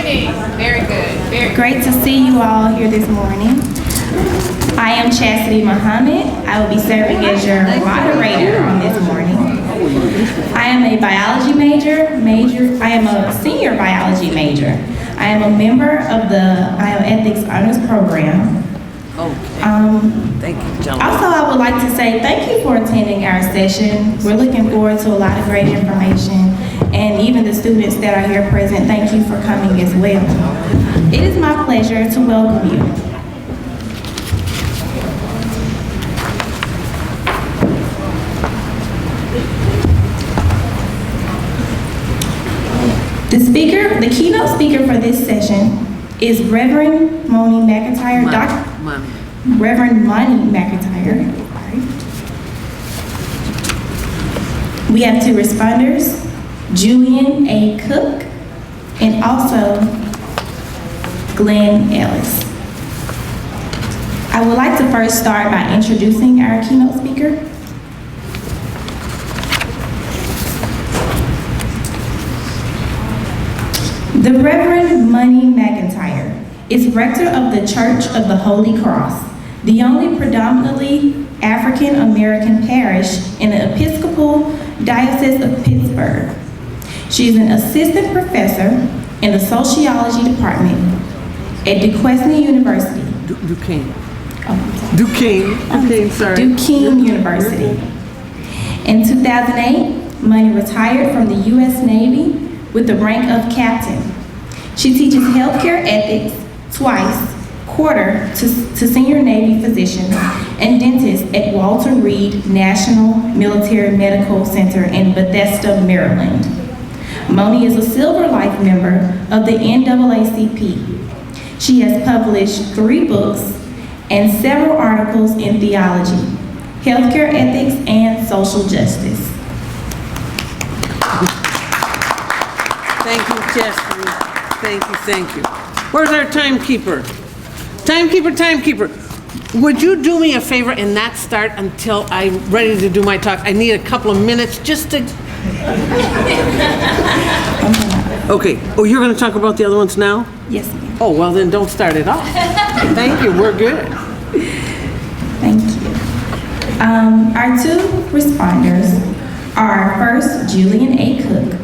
morning. Very good. Very Great to see you all here this morning. I am CHCE Muhammad. I will be serving as your moderator on this morning. I am a biology major. I am a senior biology major. I am a member of the Bioethics Honors Program. Thank you, John. Also, I would like to say thank you for attending our session. We're looking forward to a lot of great information, and even the students that are here present, thank you for coming as well. It is my pleasure to welcome you. The keynote speaker for this session is Reverend Moni McIntyre. Reverend Moni McIntyre. We have two responders, Julian A. Cook and also Glenn Ellis. I would like to first start by introducing our keynote speaker. The Reverend Moni McIntyre is rector of the Church of the Holy Cross, the only predominantly African American parish in the Episcopal Diocese of Pittsburgh. She is an assistant professor in the sociology department at Duquesne University. Duquesne. Duquesne University. In 2008, Moni retired from the U.S. Navy with the rank of captain. She teaches healthcare ethics quarter to senior Navy physicians and dentists at Walter Reed National Military Medical Center in Bethesda, Maryland. Moni is a Silver Life member of the NAACP. She has published 3 books and several articles in theology, healthcare ethics, and social justice. Thank you, Chester. Thank you. Where's our timekeeper? Timekeeper. Would you do me a favor and not start until I'm ready to do my talk? I need a couple of minutes just to... Okay. Oh, you're going to talk about the other ones now? Yes, ma'am. Oh, well then don't start it off. Thank you. We're good. Thank you. Our 2 responders are first Julian A. Cook.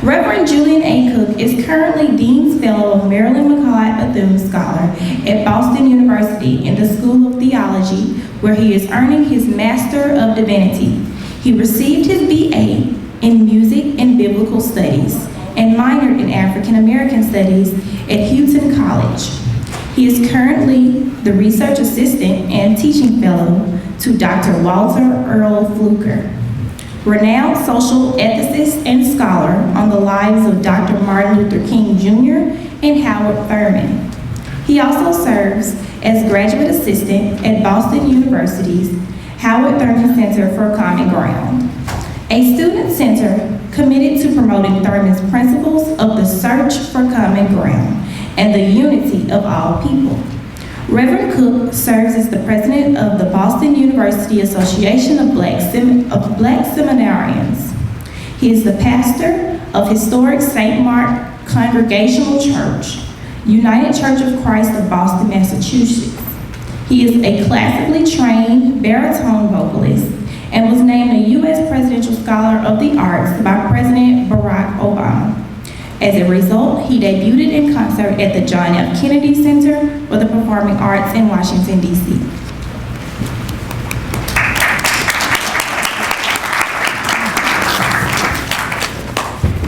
Reverend Julian A. Cook is currently Dean's Fellow of Marilyn McLeod Bethune Scholar at Boston University in the School of Theology, where he is earning his Master of Divinity. He received his BA in Music and Biblical Studies and minored in African American Studies at Houghton College. He is currently the Research Assistant and Teaching Fellow to Dr. Walter Earl Fluker, renowned social ethicist and scholar on the lives of Dr. Martin Luther King Jr. and Howard Thurman. He also serves as graduate assistant at Boston University's Howard Thurman Center for Common Ground, a student center committed to promoting Thurman's principles of the search for common ground and the unity of all people. Reverend Cook serves as the president of the Boston University Association of Black Seminarians. He is the pastor of historic St. Mark Congregational Church, United Church of Christ of Boston, Massachusetts. He is a classically trained baritone vocalist and was named a U.S. Presidential Scholar of the Arts by President Barack Obama. As a result, he debuted in concert at the John F. Kennedy Center for the Performing Arts in Washington, D.C.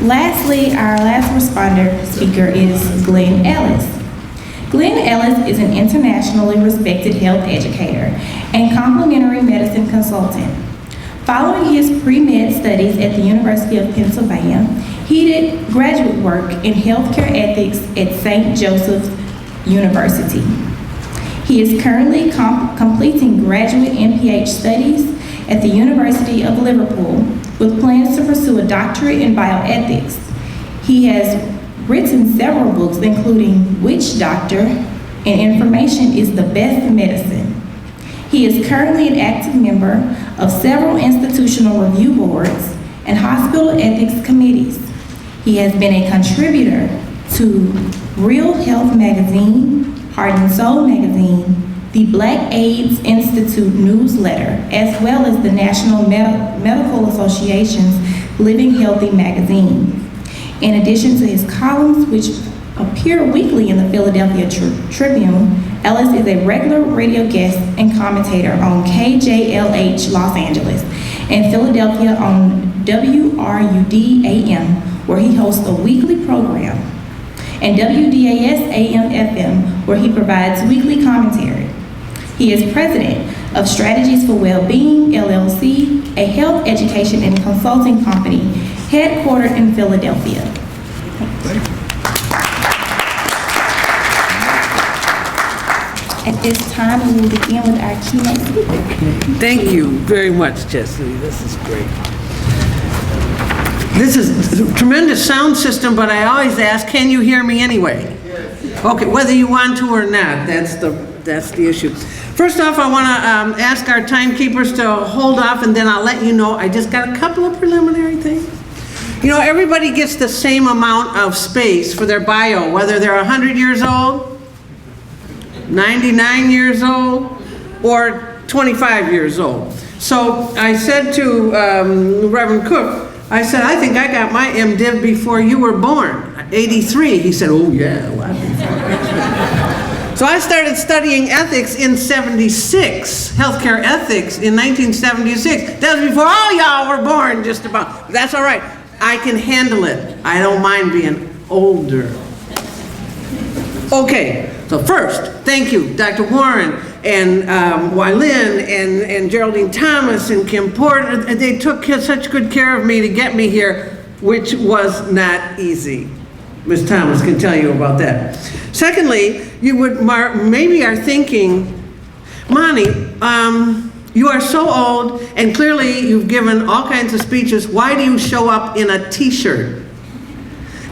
Lastly, our last responder speaker is Glenn Ellis. Glenn Ellis is an internationally respected health educator and complementary medicine consultant. Following his pre-med studies at the University of Pennsylvania, he did graduate work in healthcare ethics at St. Joseph's University. He is currently completing graduate MPH studies at the University of Liverpool with plans to pursue a doctorate in bioethics. He has written several books, including Witch Doctor and Information is the Best Medicine. He is currently an active member of several institutional review boards and hospital ethics committees. He has been a contributor to Real Health Magazine, Heart and Soul Magazine, the Black AIDS Institute newsletter, as well as the National Medical Association's Living Healthy magazine. In addition to his columns, which appear weekly in the Philadelphia Tribune, Ellis is a regular radio guest and commentator on KJLH Los Angeles and Philadelphia on WRUD AM, where he hosts a weekly program, and WDAS AM FM, where he provides weekly commentary. He is president of Strategies for Wellbeing, LLC, a health education and consulting company headquartered in Philadelphia. At this time, we will begin with our keynote speaker. Thank you very much, Chastity. This is great. This is a tremendous sound system, but I always ask, can you hear me anyway? Okay, whether you want to or not, that's the issue. First off, I want to ask our timekeepers to hold off, and then I'll let you know. I just got a couple of preliminary things. You know, everybody gets the same amount of space for their bio, whether they're 100 years old, 99 years old, or 25 years old. So I said to Reverend Cook, I said, I think I got my M.Div before you were born, 83. He said, oh yeah, a lot before. So I started studying ethics in 76, healthcare ethics in 1976. That was before all y'all were born, just about. That's all right. I can handle it. I don't mind being older. Okay, so first, thank you, Dr. Warren and Wylin and Geraldine Thomas and Kim Porter. They took such good care of me to get me here, which was not easy. Ms. Thomas can tell you about that. Secondly, you would maybe are thinking, Moni, you are so old and clearly you've given all kinds of speeches. Why do you show up in a t-shirt?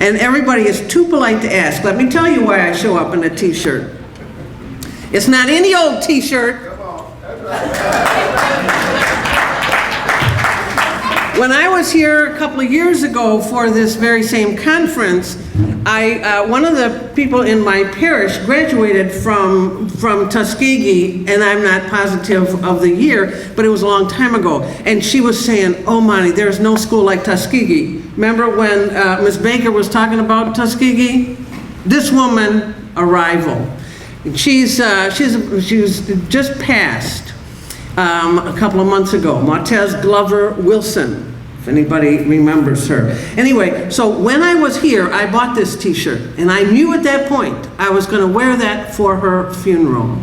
And everybody is too polite to ask. Let me tell you why I show up in a t-shirt. It's not any old t-shirt. When I was here a couple of years ago for this very same conference, one of the people in my parish graduated from Tuskegee, and I'm not positive of the year, but it was a long time ago. And she was saying, oh, Moni, there's no school like Tuskegee. Remember when Ms. Baker was talking about Tuskegee? This woman, a rival. She's just passed a couple of months ago, Martez Glover Wilson, if anybody remembers her. Anyway, so when I was here, I bought this t-shirt, and I knew at that point I was going to wear that for her funeral.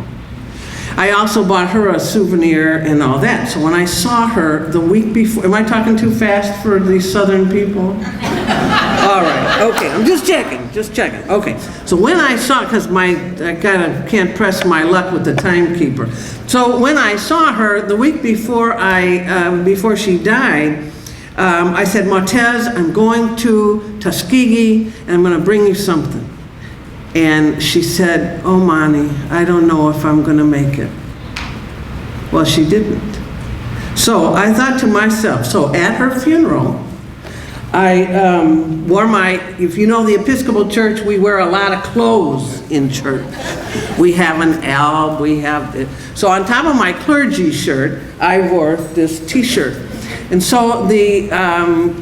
I also bought her a souvenir and all that. So when I saw her the week before, am I talking too fast for these southern people? All right, okay, I'm just checking. Okay, so when I saw, because I can't press my luck with the timekeeper. So when I saw her the week before before she died, I said, Martez, I'm going to Tuskegee and I'm going to bring you something. And she said, oh, Moni, I don't know if I'm going to make it. Well, she didn't. So I thought to myself, so at her funeral, I wore if you know the Episcopal Church, we wear a lot of clothes in church. We have an alb, so on top of my clergy shirt, I wore this t-shirt. And so the I'm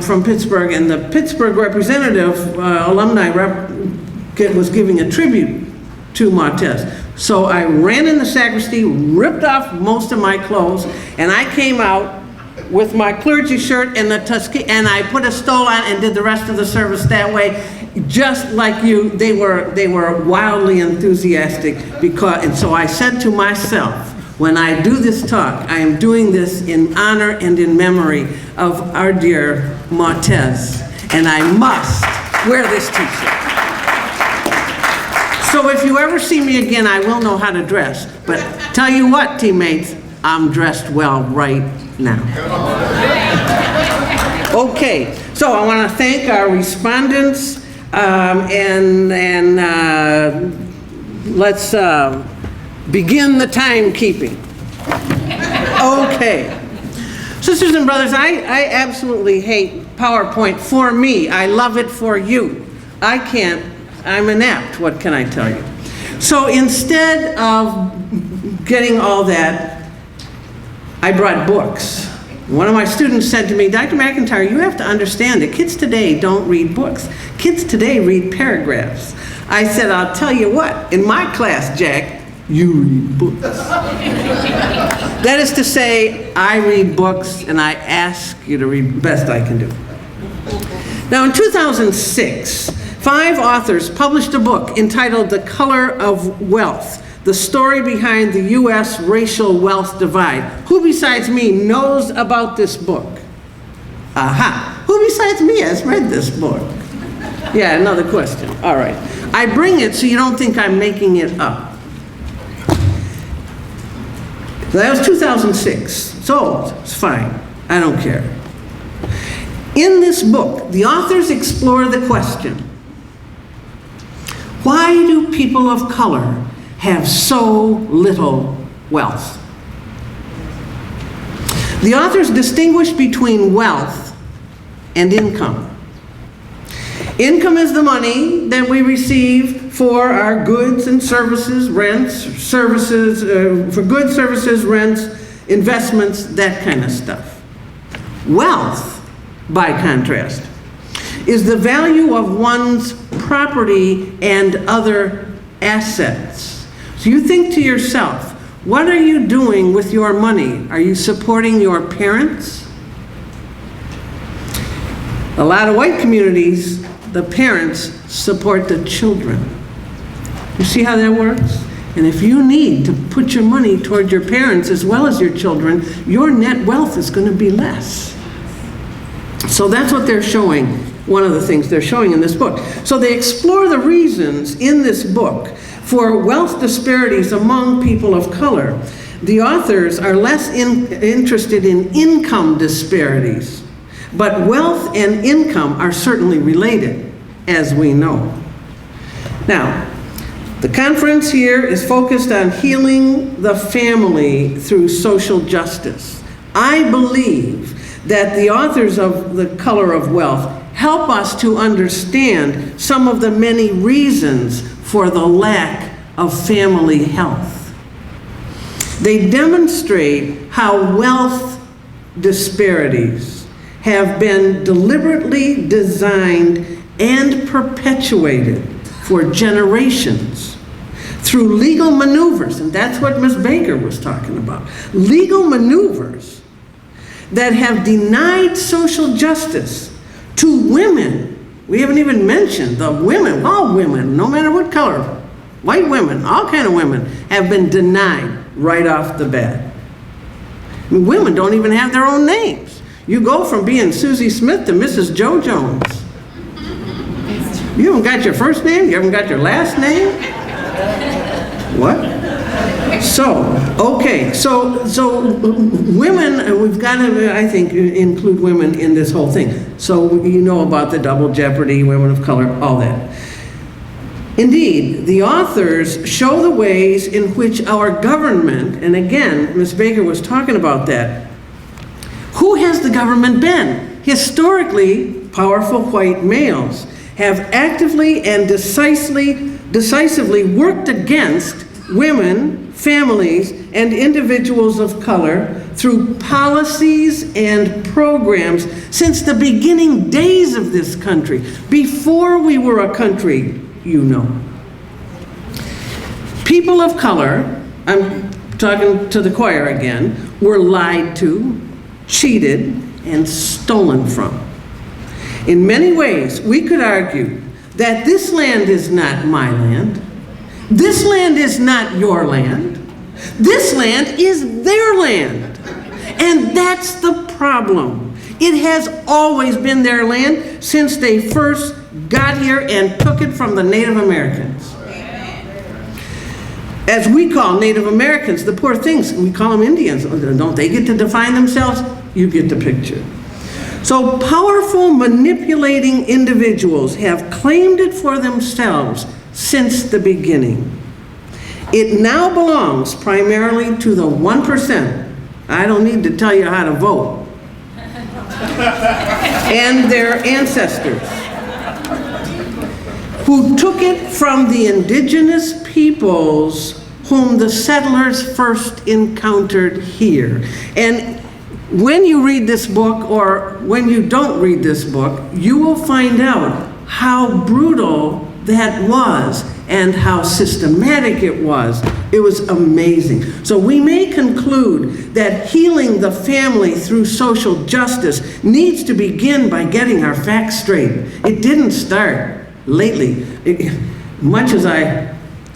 from Pittsburgh, and the Pittsburgh representative, alumni rep, was giving a tribute to Martez. So I ran in the sacristy, ripped off most of my clothes, and I came out with my clergy shirt and the Tuskegee, and I put a stole on and did the rest of the service that way, just like you. They were wildly enthusiastic and so I said to myself, when I do this talk, I am doing this in honor and in memory of our dear Martez, and I must wear this t-shirt. So if you ever see me again, I will know how to dress. But tell you what, teammates, I'm dressed well right now. Okay, so I want to thank our respondents, and let's begin the timekeeping. Okay. Sisters and brothers, I absolutely hate PowerPoint for me. I love it for you. I can't, I'm inept, what can I tell you? So instead of getting all that, I brought books. One of my students said to me, Dr. McIntyre, you have to understand that kids today don't read books. Kids today read paragraphs. I said, I'll tell you what, in my class, Jack, you read books. That is to say, I read books and I ask you to read the best I can do. Now in 2006, 5 authors published a book entitled The Color of Wealth, the story behind the U.S. racial wealth divide. Who besides me knows about this book? Aha, who besides me has read this book? Yeah, another question, all right. I bring it so you don't think I'm making it up. So that was 2006, it's old, it's fine, I don't care. In this book, the authors explore the question, why do people of color have so little wealth? The authors distinguish between wealth and income. Income is the money that we receive for our goods and services, rents, services, for goods, services, rents, investments, that kind of stuff. Wealth, by contrast, is the value of one's property and other assets. So you think to yourself, what are you doing with your money? Are you supporting your parents? A lot of white communities, the parents support the children. You see how that works? And if you need to put your money toward your parents as well as your children, your net wealth is going to be less. So that's what they're showing, one of the things they're showing in this book. So they explore the reasons in this book for wealth disparities among people of color. The authors are less interested in income disparities, but wealth and income are certainly related, as we know. Now, the conference here is focused on healing the family through social justice. I believe that the authors of The Color of Wealth help us to understand some of the many reasons for the lack of family health. They demonstrate how wealth disparities have been deliberately designed and perpetuated for generations through legal maneuvers, and that's what Ms. Baker was talking about. Legal maneuvers that have denied social justice to women. We haven't even mentioned the women, all women, no matter what color, white women, all kind of women, have been denied right off the bat. I mean, women don't even have their own names. You go from being Susie Smith to Mrs. Joe Jones. You haven't got your first name, you haven't got your last name? What? So, okay, so women, we've got to, I think, include women in this whole thing. So you know about the double jeopardy, women of color, all that. Indeed, the authors show the ways in which our government, and again, Ms. Baker was talking about that. Who has the government been? Historically, powerful white males have actively and decisively worked against women, families, and individuals of color through policies and programs since the beginning days of this country, before we were a country, you know. People of color, I'm talking to the choir again, were lied to, cheated, and stolen from. In many ways, we could argue that this land is not my land. This land is not your land. This land is their land. And that's the problem. It has always been their land since they first got here and took it from the Native Americans. As we call Native Americans, the poor things, we call them Indians. Don't they get to define themselves? You get the picture. So powerful, manipulating individuals have claimed it for themselves since the beginning. It now belongs primarily to the 1%. I don't need to tell you how to vote. And their ancestors. who took it from the indigenous peoples whom the settlers first encountered here. And when you read this book, or when you don't read this book, you will find out how brutal that was and how systematic it was. It was amazing. So we may conclude that healing the family through social justice needs to begin by getting our facts straight. It didn't start lately. Much as I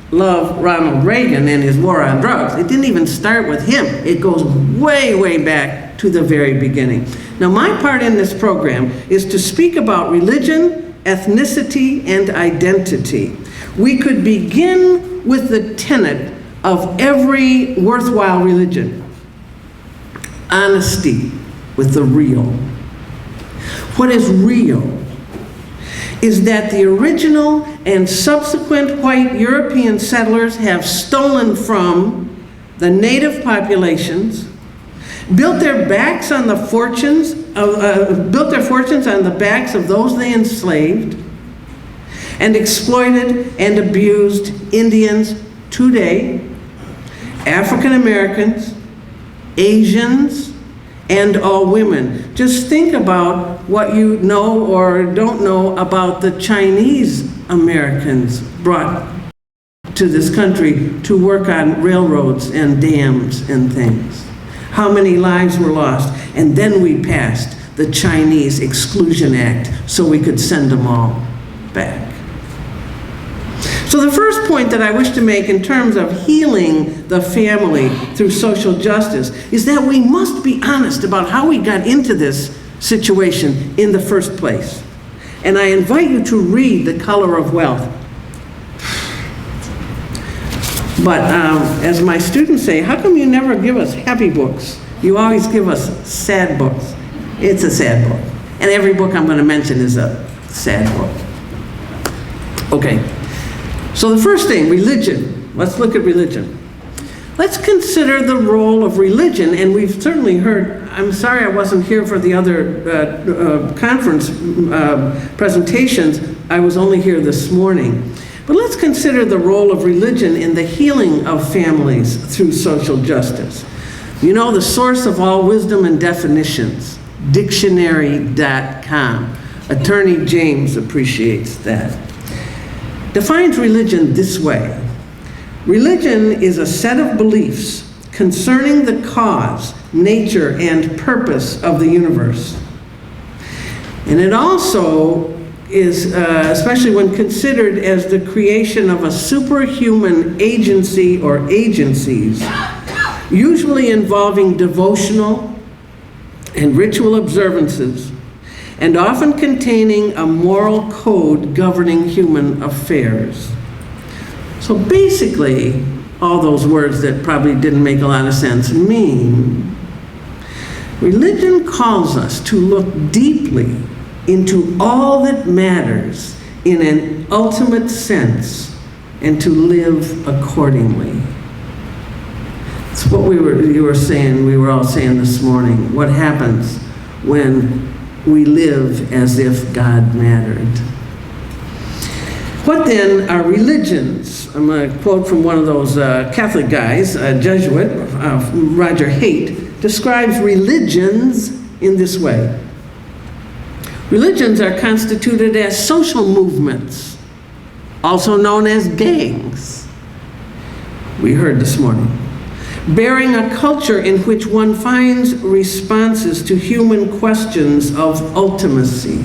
love Ronald Reagan and his war on drugs, it didn't even start with him. It goes way, way back to the very beginning. Now, my part in this program is to speak about religion, ethnicity, and identity. We could begin with the tenet of every worthwhile religion: honesty with the real. What is real is that the original and subsequent white European settlers have stolen from the native populations, built their fortunes on the backs of those they enslaved, and exploited and abused Indians today, African Americans, Asians, and all women. Just think about what you know or don't know about the Chinese Americans brought to this country to work on railroads and dams and things. How many lives were lost? And then we passed the Chinese Exclusion Act so we could send them all back. So the first point that I wish to make in terms of healing the family through social justice is that we must be honest about how we got into this situation in the first place. And I invite you to read The Color of Wealth. But as my students say, how come you never give us happy books? You always give us sad books. It's a sad book. And every book I'm going to mention is a sad book. Okay. So the first thing, religion. Let's look at religion. Let's consider the role of religion, and we've certainly heard, I'm sorry I wasn't here for the other conference presentations, I was only here this morning. But let's consider the role of religion in the healing of families through social justice. You know, the source of all wisdom and definitions, dictionary.com. Attorney James appreciates that. Defines religion this way: religion is a set of beliefs concerning the cause, nature, and purpose of the universe. And it also is, especially when considered as the creation of a superhuman agency or agencies, usually involving devotional and ritual observances, and often containing a moral code governing human affairs. So basically, all those words that probably didn't make a lot of sense mean religion calls us to look deeply into all that matters in an ultimate sense and to live accordingly. It's what we were all saying this morning. What happens when we live as if God mattered? What then are religions? I'm going to quote from one of those Catholic guys, a Jesuit, Roger Haight, describes religions in this way. Religions are constituted as social movements, also known as gangs, we heard this morning, bearing a culture in which one finds responses to human questions of ultimacy.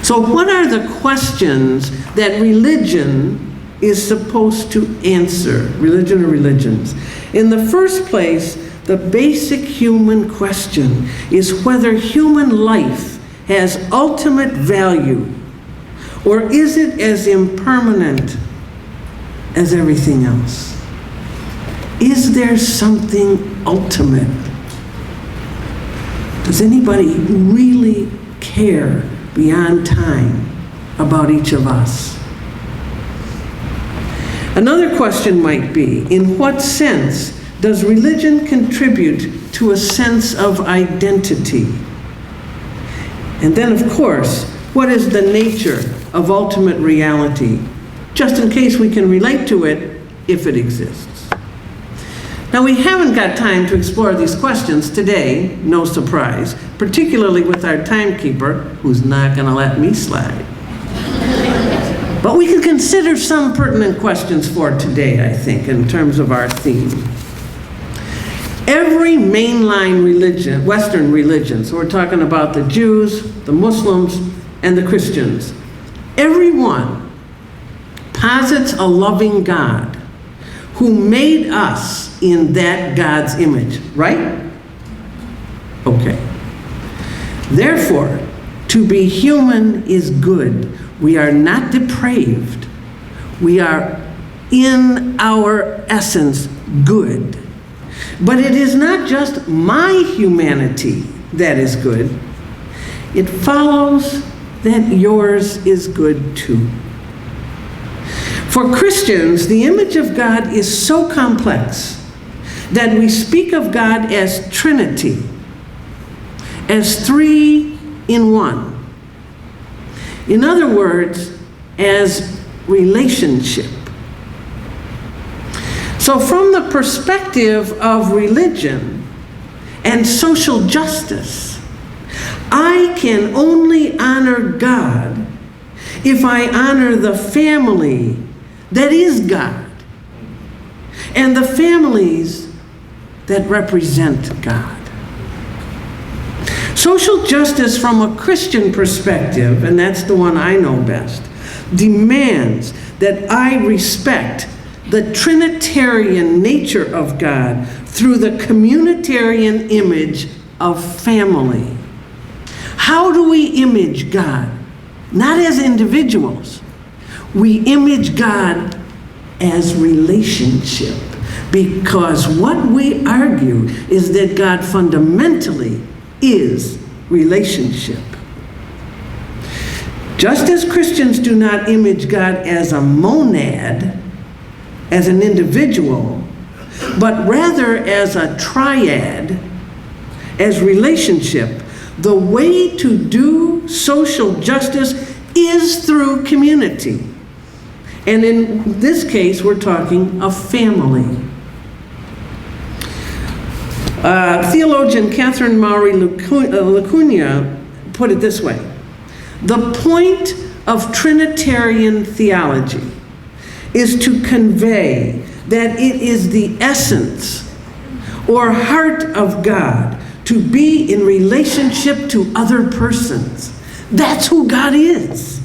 So what are the questions that religion is supposed to answer, religion or religions? In the first place, the basic human question is whether human life has ultimate value, or is it as impermanent as everything else? Is there something ultimate? Does anybody really care beyond time about each of us? Another question might be, in what sense does religion contribute to a sense of identity? And then, of course, what is the nature of ultimate reality, just in case we can relate to it if it exists. Now, we haven't got time to explore these questions today, no surprise, particularly with our timekeeper, who's not going to let me slide. But we can consider some pertinent questions for today, I think, in terms of our theme. Every mainline religion, Western religion, so we're talking about the Jews, the Muslims, and the Christians, every one posits a loving God who made us in that God's image, right? Okay. Therefore, to be human is good. We are not depraved. We are, in our essence, good. But it is not just my humanity that is good. It follows that yours is good too. For Christians, the image of God is so complex that we speak of God as Trinity, as three in one. In other words, as relationship. So from the perspective of religion and social justice, I can only honor God if I honor the family that is God and the families that represent God. Social justice from a Christian perspective, and that's the one I know best, demands that I respect the Trinitarian nature of God through the communitarian image of family. How do we image God? Not as individuals. We image God as relationship, because what we argue is that God fundamentally is relationship. Just as Christians do not image God as a monad, as an individual, but rather as a triad, as relationship, the way to do social justice is through community. And in this case, we're talking a family. Theologian Catherine Mowry Lacuna put it this way: the point of Trinitarian theology is to convey that it is the essence or heart of God to be in relationship to other persons. That's who God is.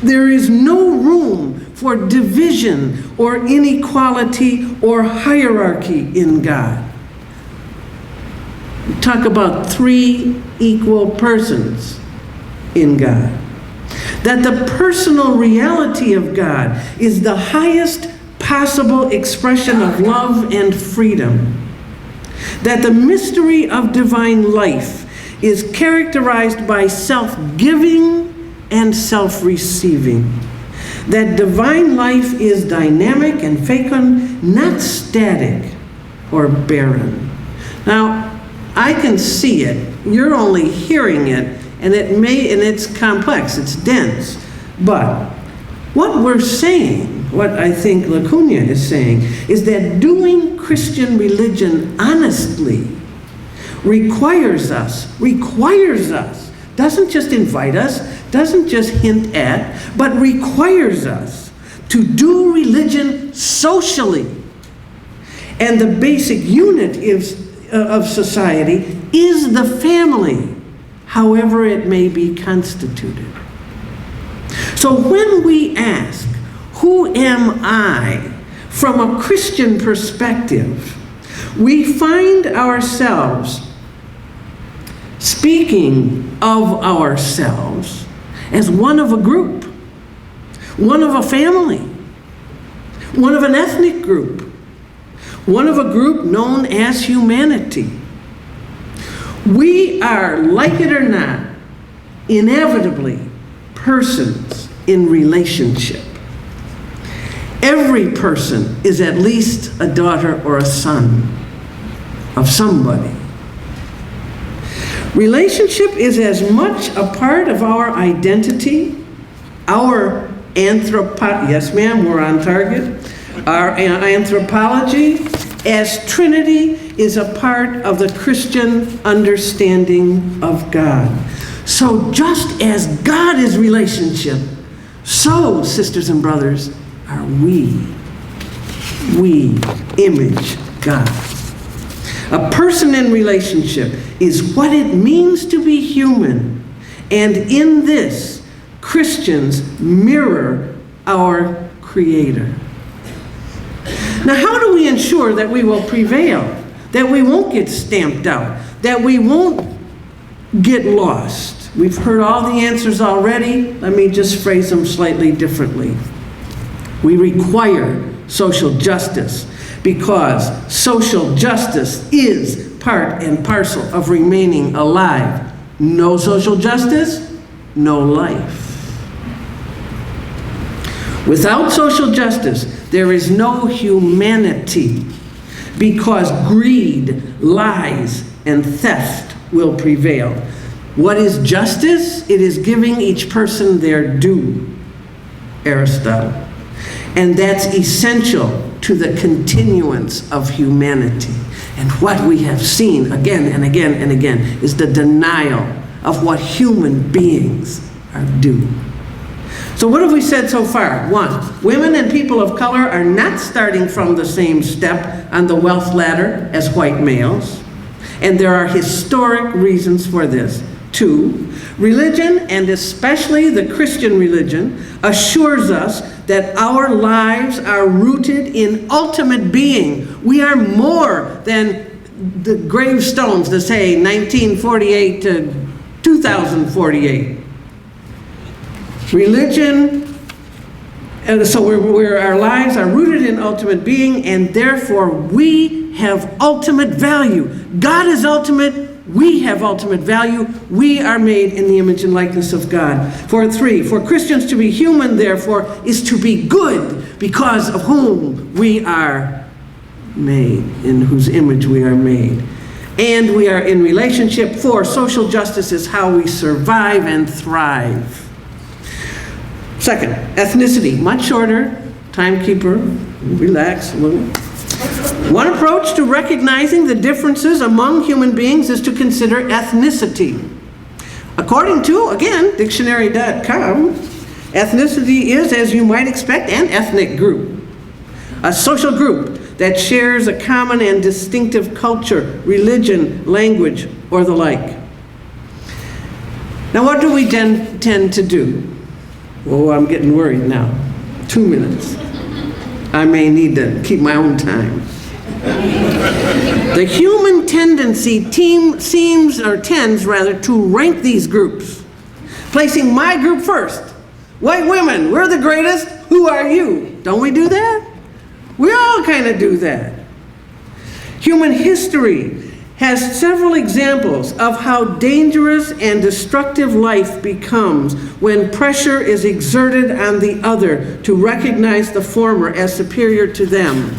There is no room for division or inequality or hierarchy in God. We talk about three equal persons in God. That the personal reality of God is the highest possible expression of love and freedom. That the mystery of divine life is characterized by self-giving and self-receiving. That divine life is dynamic and fecund, not static or barren. Now, I can see it. You're only hearing it, and it's complex, it's dense. But what we're saying, what I think Lacuna is saying, is that doing Christian religion honestly requires us, doesn't just invite us, doesn't just hint at, but requires us to do religion socially. And the basic unit of society is the family, however it may be constituted. So when we ask, who am I, from a Christian perspective, we find ourselves speaking of ourselves as one of a group, one of a family, one of an ethnic group, one of a group known as humanity. We are, like it or not, inevitably persons in relationship. Every person is at least a daughter or a son of somebody. Relationship is as much a part of our identity, Our yes ma'am, we're on target. Our anthropology as Trinity is a part of the Christian understanding of God. So just as God is relationship, so, sisters and brothers, are we. We image God. A person in relationship is what it means to be human. And in this, Christians mirror our Creator. Now, how do we ensure that we will prevail, that we won't get stamped out, that we won't get lost? We've heard all the answers already. Let me just phrase them slightly differently. We require social justice because social justice is part and parcel of remaining alive. No social justice, no life. Without social justice, there is no humanity because greed, lies, and theft will prevail. What is justice? It is giving each person their due, Aristotle. And that's essential to the continuance of humanity. And what we have seen again and again and again is the denial of what human beings are due. So what have we said so far? 1, women and people of color are not starting from the same step on the wealth ladder as white males, and there are historic reasons for this. 2, religion, and especially the Christian religion, assures us that our lives are rooted in ultimate being. We are more than the gravestones that say 1948 to 2048. Religion, and so our lives are rooted in ultimate being, and therefore we have ultimate value. God is ultimate. We have ultimate value. We are made in the image and likeness of God. 3, for Christians to be human, therefore, is to be good because of whom we are made, in whose image we are made. And we are in relationship. 4, social justice is how we survive and thrive. 2nd, ethnicity, much shorter, timekeeper, relax a little. One approach to recognizing the differences among human beings is to consider ethnicity. According to, again, dictionary.com, ethnicity is, as you might expect, an ethnic group, a social group that shares a common and distinctive culture, religion, language, or the like. Now, what do we tend to do? Oh, I'm getting worried now. 2 minutes. I may need to keep my own time. The human tendency tends to rank these groups, placing my group first. White women, we're the greatest. Who are you? Don't we do that? We all kind of do that. Human history has several examples of how dangerous and destructive life becomes when pressure is exerted on the other to recognize the former as superior to them.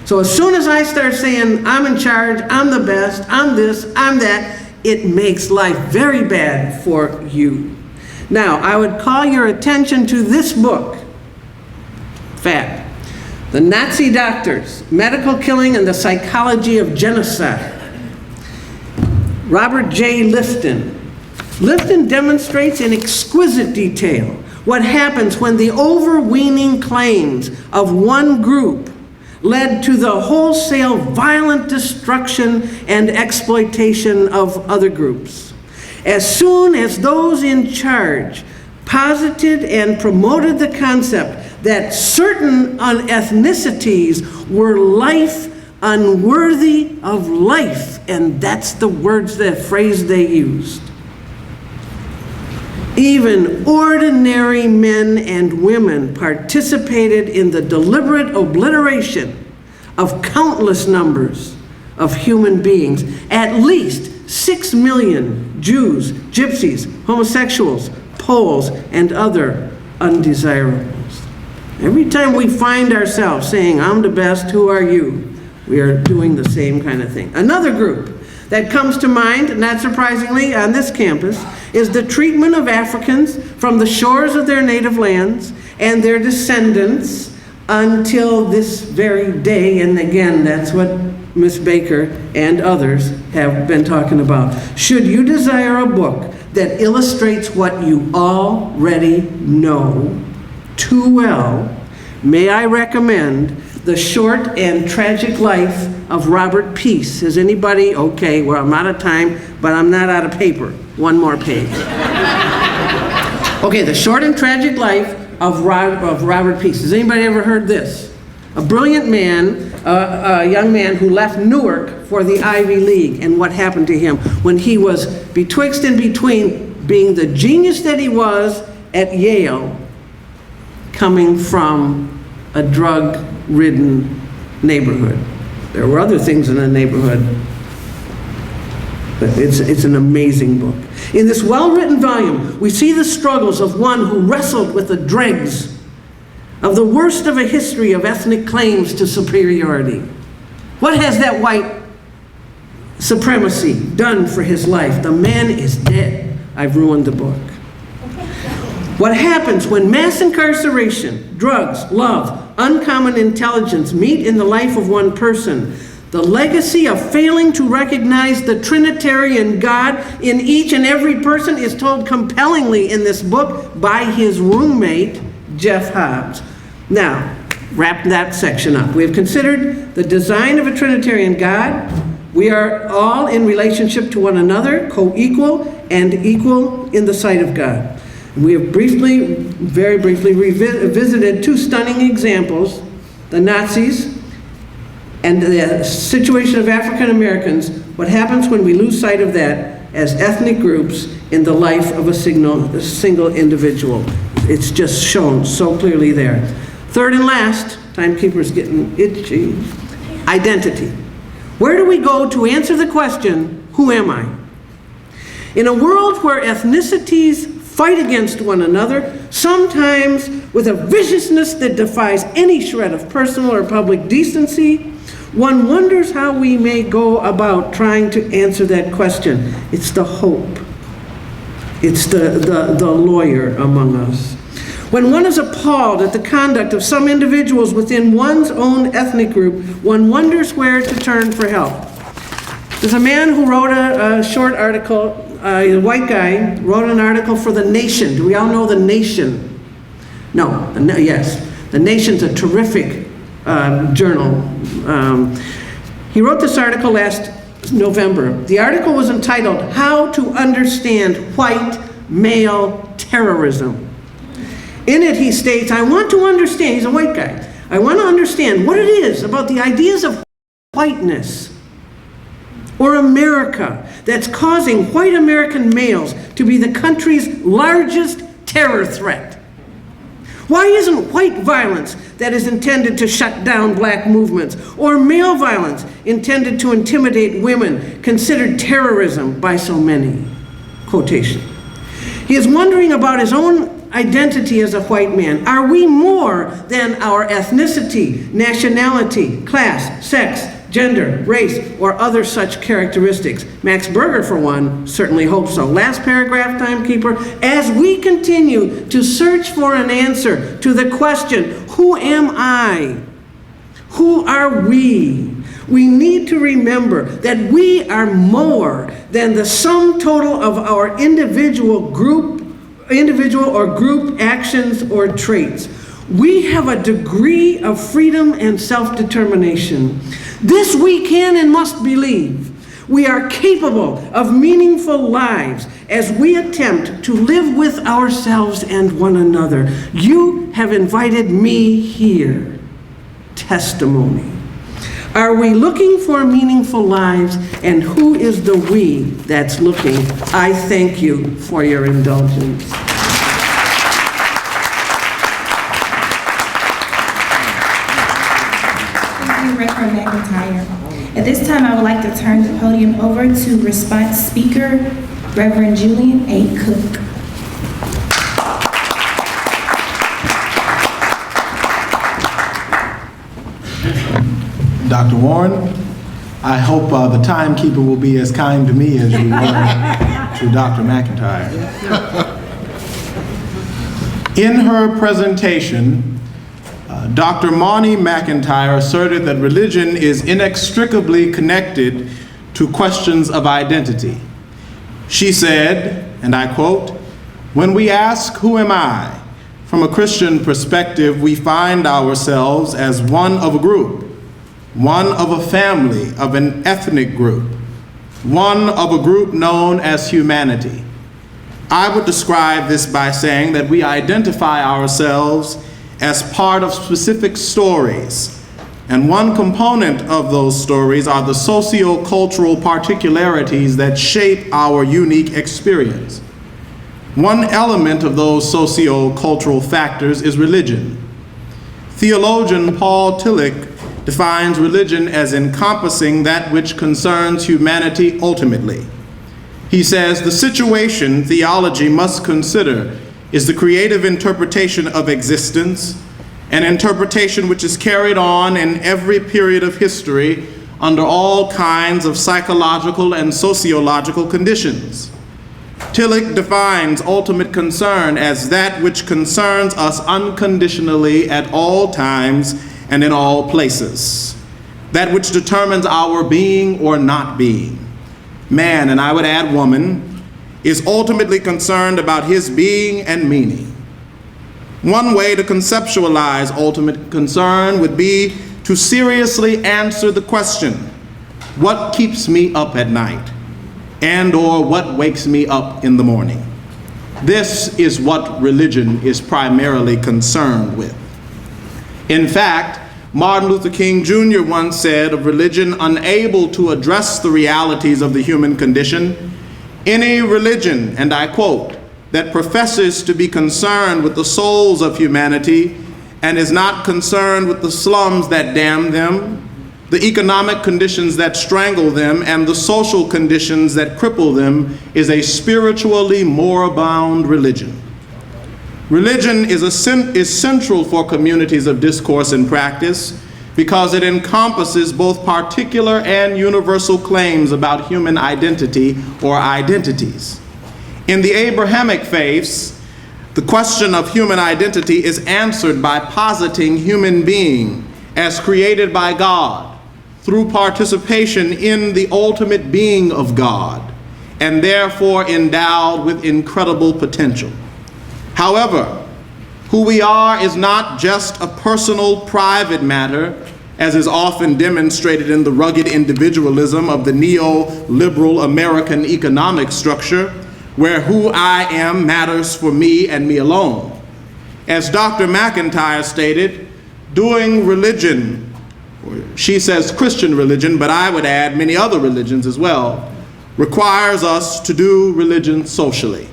So as soon as I start saying, I'm in charge, I'm the best, I'm this, I'm that, it makes life very bad for you. Now, I would call your attention to this book, Fact, The Nazi Doctors, Medical Killing and the Psychology of Genocide. Robert J. Lifton. Lifton demonstrates in exquisite detail what happens when the overweening claims of one group led to the wholesale violent destruction and exploitation of other groups. As soon as those in charge posited and promoted the concept that certain ethnicities were life unworthy of life, and that's the phrase they used. Even ordinary men and women participated in the deliberate obliteration of countless numbers of human beings. At least 6 million Jews, gypsies, homosexuals, Poles, and other undesirables. Every time we find ourselves saying, I'm the best, who are you? We are doing the same kind of thing. Another group that comes to mind, not surprisingly, on this campus, is the treatment of Africans from the shores of their native lands and their descendants until this very day. And again, that's what Ms. Baker and others have been talking about. Should you desire a book that illustrates what you already know too well, may I recommend The Short and Tragic Life of Robert Peace. Is anybody, okay, well, I'm out of time, but I'm not out of paper. One more page. Okay, The Short and Tragic Life of Robert Peace. Has anybody ever heard this? A brilliant man, a young man who left Newark for the Ivy League, and what happened to him when he was betwixt and between being the genius that he was at Yale, coming from a drug-ridden neighborhood. There were other things in the neighborhood, but it's an amazing book. In this well-written volume, we see the struggles of one who wrestled with the dregs of the worst of a history of ethnic claims to superiority. What has that white supremacy done for his life? The man is dead. I've ruined the book. What happens when mass incarceration, drugs, love, uncommon intelligence meet in the life of one person? The legacy of failing to recognize the Trinitarian God in each and every person is told compellingly in this book by his roommate, Jeff Hobbs. Now, wrap that section up. We have considered the design of a Trinitarian God. We are all in relationship to one another, co-equal and equal in the sight of God. We have briefly, very briefly, revisited two stunning examples, the Nazis and the situation of African Americans, what happens when we lose sight of that as ethnic groups in the life of a single individual. It's just shown so clearly there. Third and last, timekeeper's getting itchy, identity. Where do we go to answer the question, who am I? In a world where ethnicities fight against one another, sometimes with a viciousness that defies any shred of personal or public decency, one wonders how we may go about trying to answer that question. It's the hope. It's the lawyer among us. When one is appalled at the conduct of some individuals within one's own ethnic group, one wonders where to turn for help. There's a man who wrote a short article, a white guy, wrote an article for The Nation. Do we all know The Nation? No, yes. The Nation's a terrific journal. He wrote this article last November. The article was entitled, How to Understand White Male Terrorism. In it he states, I want to understand, he's a white guy, I want to understand what it is about the ideas of whiteness or America that's causing white American males to be the country's largest terror threat. Why isn't white violence that is intended to shut down black movements or male violence intended to intimidate women considered terrorism by so many? Quotation. He is wondering about his own identity as a white man. Are we more than our ethnicity, nationality, class, sex, gender, race, or other such characteristics? Max Berger, for one, certainly hopes so. Last paragraph, timekeeper. As we continue to search for an answer to the question, who am I? Who are we? We need to remember that we are more than the sum total of our individual or group actions or traits. We have a degree of freedom and self-determination. This we can and must believe. We are capable of meaningful lives as we attempt to live with ourselves and one another. You have invited me here. Testimony. Are we looking for meaningful lives, and who is the we that's looking? I thank you for your indulgence. Thank you, Reverend McIntyre. At this time, I would like to turn the podium over to response speaker, Reverend Julian A. Cook. Dr. Warren, I hope the timekeeper will be as kind to me as you were to Dr. McIntyre. In her presentation, Dr. Moni McIntyre asserted that religion is inextricably connected to questions of identity. She said, and I quote, "When we ask, 'Who am I?' from a Christian perspective, we find ourselves as one of a group, one of a family, of an ethnic group, one of a group known as humanity. I would describe this by saying that we identify ourselves as part of specific stories, and one component of those stories are the socio-cultural particularities that shape our unique experience. One element of those socio-cultural factors is religion. Theologian Paul Tillich defines religion as encompassing that which concerns humanity ultimately. He says the situation theology must consider is the creative interpretation of existence, an interpretation which is carried on in every period of history under all kinds of psychological and sociological conditions. Tillich defines ultimate concern as that which concerns us unconditionally at all times and in all places, that which determines our being or not being. Man, and I would add woman, is ultimately concerned about his being and meaning. One way to conceptualize ultimate concern would be to seriously answer the question, what keeps me up at night? And or what wakes me up in the morning? This is what religion is primarily concerned with. In fact, Martin Luther King Jr. once said of religion unable to address the realities of the human condition, any religion, and I quote, that professes to be concerned with the souls of humanity and is not concerned with the slums that damn them, the economic conditions that strangle them, and the social conditions that cripple them, is a spiritually moribund religion. Religion is central for communities of discourse and practice because it encompasses both particular and universal claims about human identity or identities. In the Abrahamic faiths, the question of human identity is answered by positing human being as created by God through participation in the ultimate being of God, and therefore endowed with incredible potential. However, who we are is not just a personal, private matter, as is often demonstrated in the rugged individualism of the neoliberal American economic structure, where who I am matters for me and me alone. As Dr. McIntyre stated, doing religion, she says Christian religion, but I would add many other religions as well, requires us to do religion socially.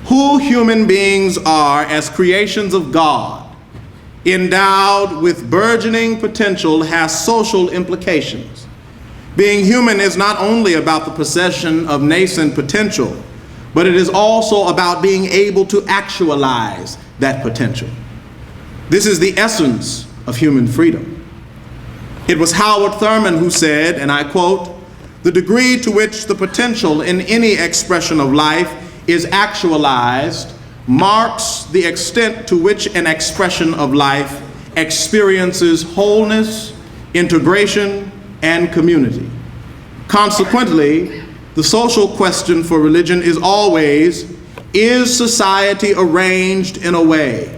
Who human beings are as creations of God, endowed with burgeoning potential, has social implications. Being human is not only about the possession of nascent potential, but it is also about being able to actualize that potential. This is the essence of human freedom. It was Howard Thurman who said, and I quote, "The degree to which the potential in any expression of life is actualized marks the extent to which an expression of life experiences wholeness, integration, and community." Consequently, the social question for religion is always, is society arranged in a way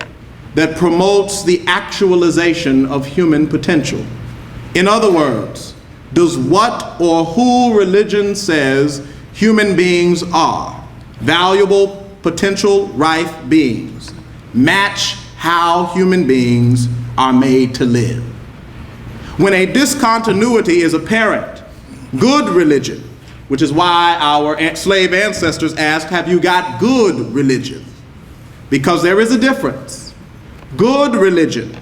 that promotes the actualization of human potential? In other words, does what or who religion says human beings are, valuable, potential, rife beings, match how human beings are made to live? When a discontinuity is apparent, good religion, which is why our slave ancestors asked, have you got good religion? Because there is a difference. Good religion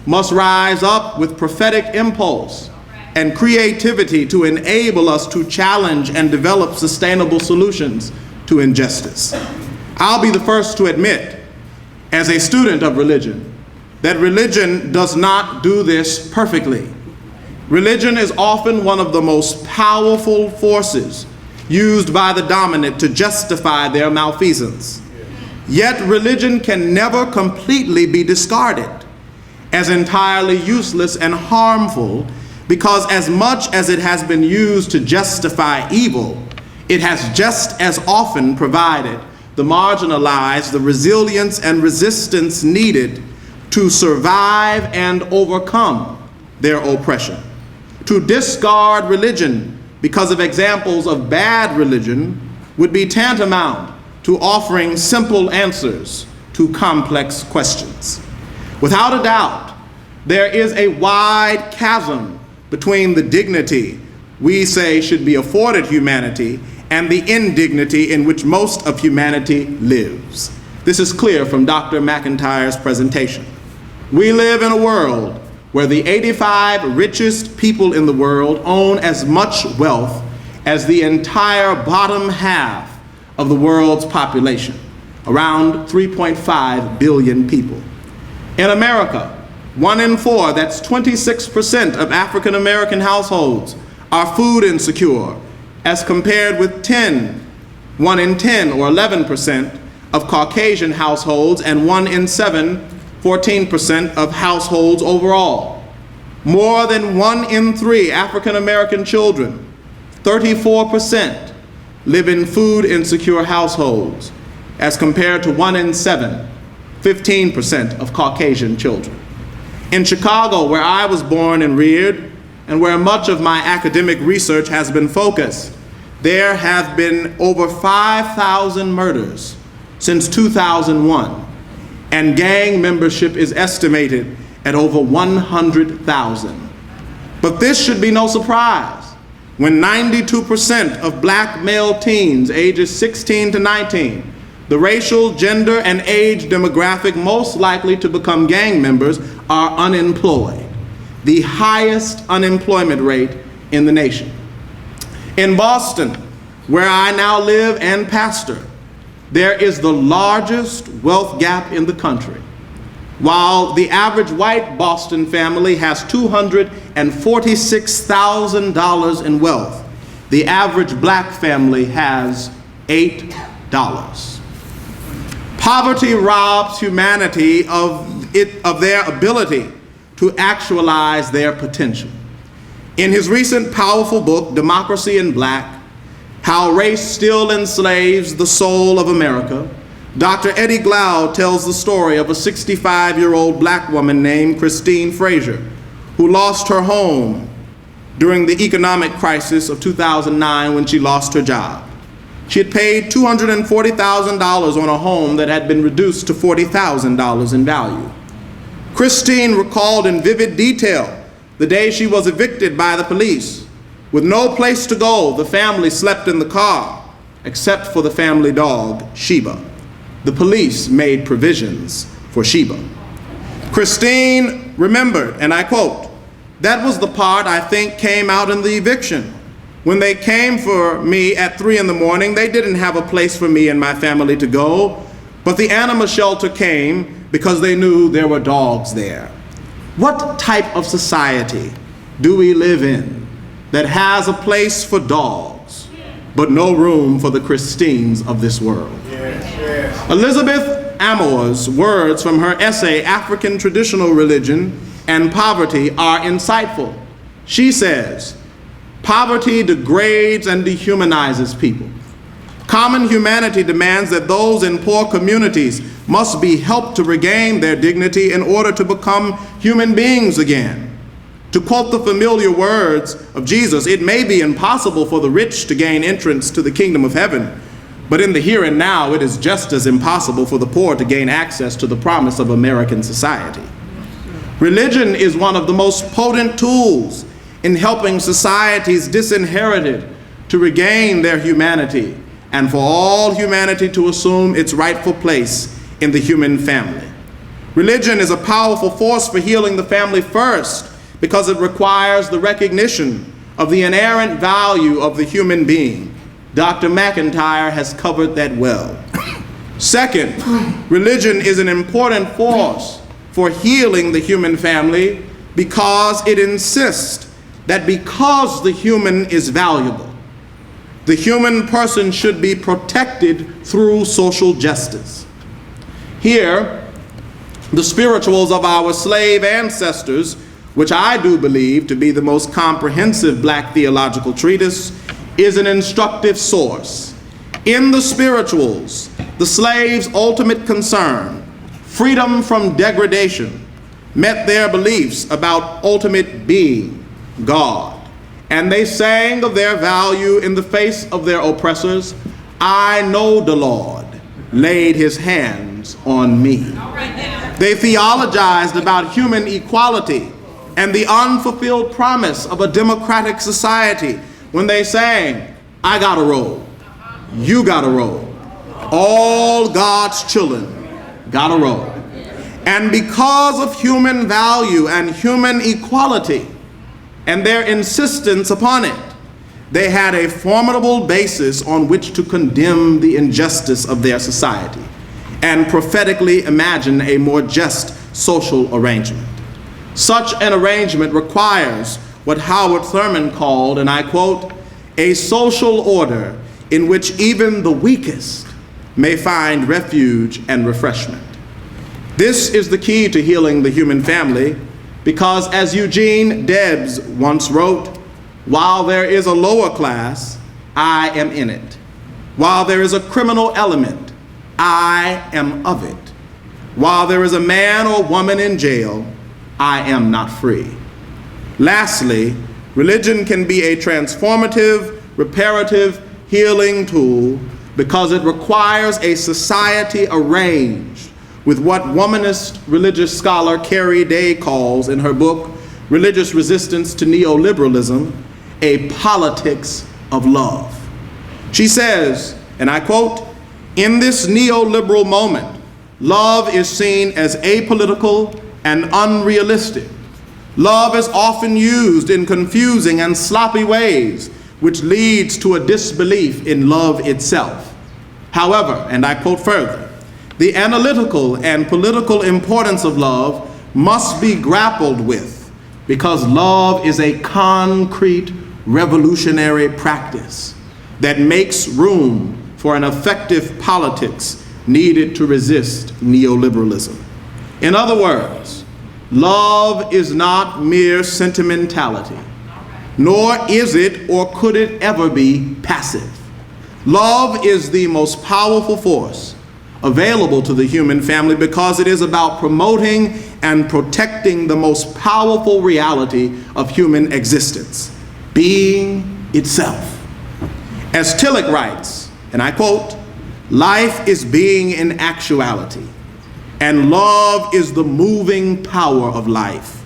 must rise up with prophetic impulse and creativity to enable us to challenge and develop sustainable solutions to injustice. I'll be the first to admit, as a student of religion, that religion does not do this perfectly. Religion is often one of the most powerful forces used by the dominant to justify their malfeasance. Yet religion can never completely be discarded as entirely useless and harmful, because as much as it has been used to justify evil, it has just as often provided the marginalized the resilience and resistance needed to survive and overcome their oppression. To discard religion because of examples of bad religion would be tantamount to offering simple answers to complex questions. Without a doubt, there is a wide chasm between the dignity we say should be afforded humanity and the indignity in which most of humanity lives. This is clear from Dr. McIntyre's presentation. We live in a world where the 85 richest people in the world own as much wealth as the entire bottom half of the world's population, around 3.5 billion people. In America, 1 in 4, that's 26% of African American households, are food insecure, as compared with 1 in 10 or 11% of Caucasian households and 1 in 7, 14% of households overall. More than 1 in 3 African American children, 34%, live in food insecure households, as compared to 1 in 7, 15% of Caucasian children. In Chicago, where I was born and reared, and where much of my academic research has been focused, there have been over 5,000 murders since 2001, and gang membership is estimated at over 100,000. But this should be no surprise when 92% of black male teens ages 16 to 19, the racial, gender, and age demographic most likely to become gang members, are unemployed, the highest unemployment rate in the nation. In Boston, where I now live and pastor, there is the largest wealth gap in the country. While the average white Boston family has $246,000 in wealth, the average black family has $8. Poverty robs humanity of their ability to actualize their potential. In his recent powerful book, Democracy in Black: How Race Still Enslaves the Soul of America, Dr. Eddie Glaude tells the story of a 65-year-old black woman named Christine Frazier, who lost her home during the economic crisis of 2009 when she lost her job. She had paid $240,000 on a home that had been reduced to $40,000 in value. Christine recalled in vivid detail the day she was evicted by the police. With no place to go, the family slept in the car, except for the family dog, Sheba. The police made provisions for Sheba. Christine remembered, and I quote, "That was the part I think came out in the eviction. When they came for me at 3 in the morning, they didn't have a place for me and my family to go, but the animal shelter came because they knew there were dogs there." What type of society do we live in that has a place for dogs, but no room for the Christines of this world? Elizabeth Amour's words from her essay, African Traditional Religion and Poverty, are insightful. She says, "Poverty degrades and dehumanizes people. Common humanity demands that those in poor communities must be helped to regain their dignity in order to become human beings again. To quote the familiar words of Jesus, it may be impossible for the rich to gain entrance to the kingdom of heaven, but in the here and now, it is just as impossible for the poor to gain access to the promise of American society." Religion is one of the most potent tools in helping societies disinherited to regain their humanity and for all humanity to assume its rightful place in the human family. Religion is a powerful force for healing the family first, because it requires the recognition of the inherent value of the human being. Dr. McIntyre has covered that well. Second, religion is an important force for healing the human family because it insists that because the human is valuable, the human person should be protected through social justice. Here, the spirituals of our slave ancestors, which I do believe to be the most comprehensive black theological treatise, is an instructive source. In the spirituals, the slave's ultimate concern, freedom from degradation, met their beliefs about ultimate being, God. And they sang of their value in the face of their oppressors. I know the Lord laid his hands on me. They theologized about human equality and the unfulfilled promise of a democratic society when they sang, I got a roll, you got a roll, all God's children got a roll. And because of human value and human equality and their insistence upon it, they had a formidable basis on which to condemn the injustice of their society and prophetically imagine a more just social arrangement. Such an arrangement requires what Howard Thurman called, and I quote, a social order in which even the weakest may find refuge and refreshment. This is the key to healing the human family, because as Eugene Debs once wrote, while there is a lower class, I am in it. While there is a criminal element, I am of it. While there is a man or woman in jail, I am not free. Lastly, religion can be a transformative, reparative, healing tool because it requires a society arranged with what womanist religious scholar Carrie Day calls in her book, Religious Resistance to Neoliberalism, a politics of love. She says, and I quote, in this neoliberal moment, love is seen as apolitical and unrealistic. Love is often used in confusing and sloppy ways, which leads to a disbelief in love itself. However, and I quote further, the analytical and political importance of love must be grappled with because love is a concrete revolutionary practice that makes room for an effective politics needed to resist neoliberalism. In other words, love is not mere sentimentality, nor is it or could it ever be passive. Love is the most powerful force available to the human family because it is about promoting and protecting the most powerful reality of human existence, being itself. As Tillich writes, and I quote, life is being in actuality, and love is the moving power of life.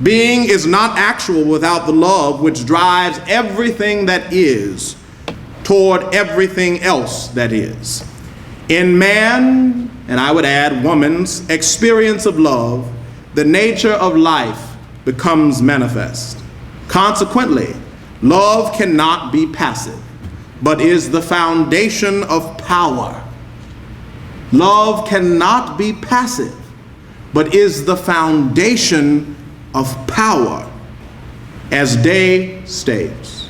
Being is not actual without the love which drives everything that is toward everything else that is. In man, and I would add woman's, experience of love, the nature of life becomes manifest. Consequently, love cannot be passive, but is the foundation of power. Love cannot be passive, but is the foundation of power. As Day states,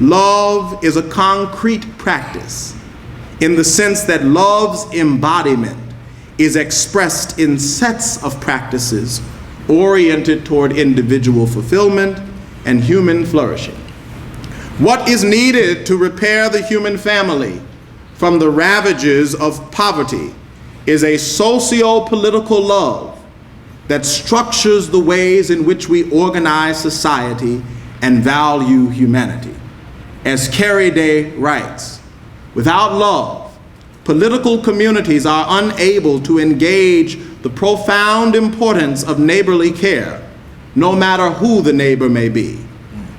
love is a concrete practice in the sense that love's embodiment is expressed in sets of practices oriented toward individual fulfillment and human flourishing. What is needed to repair the human family from the ravages of poverty is a socio-political love that structures the ways in which we organize society and value humanity. As Carrie Day writes, without love, political communities are unable to engage the profound importance of neighborly care, no matter who the neighbor may be,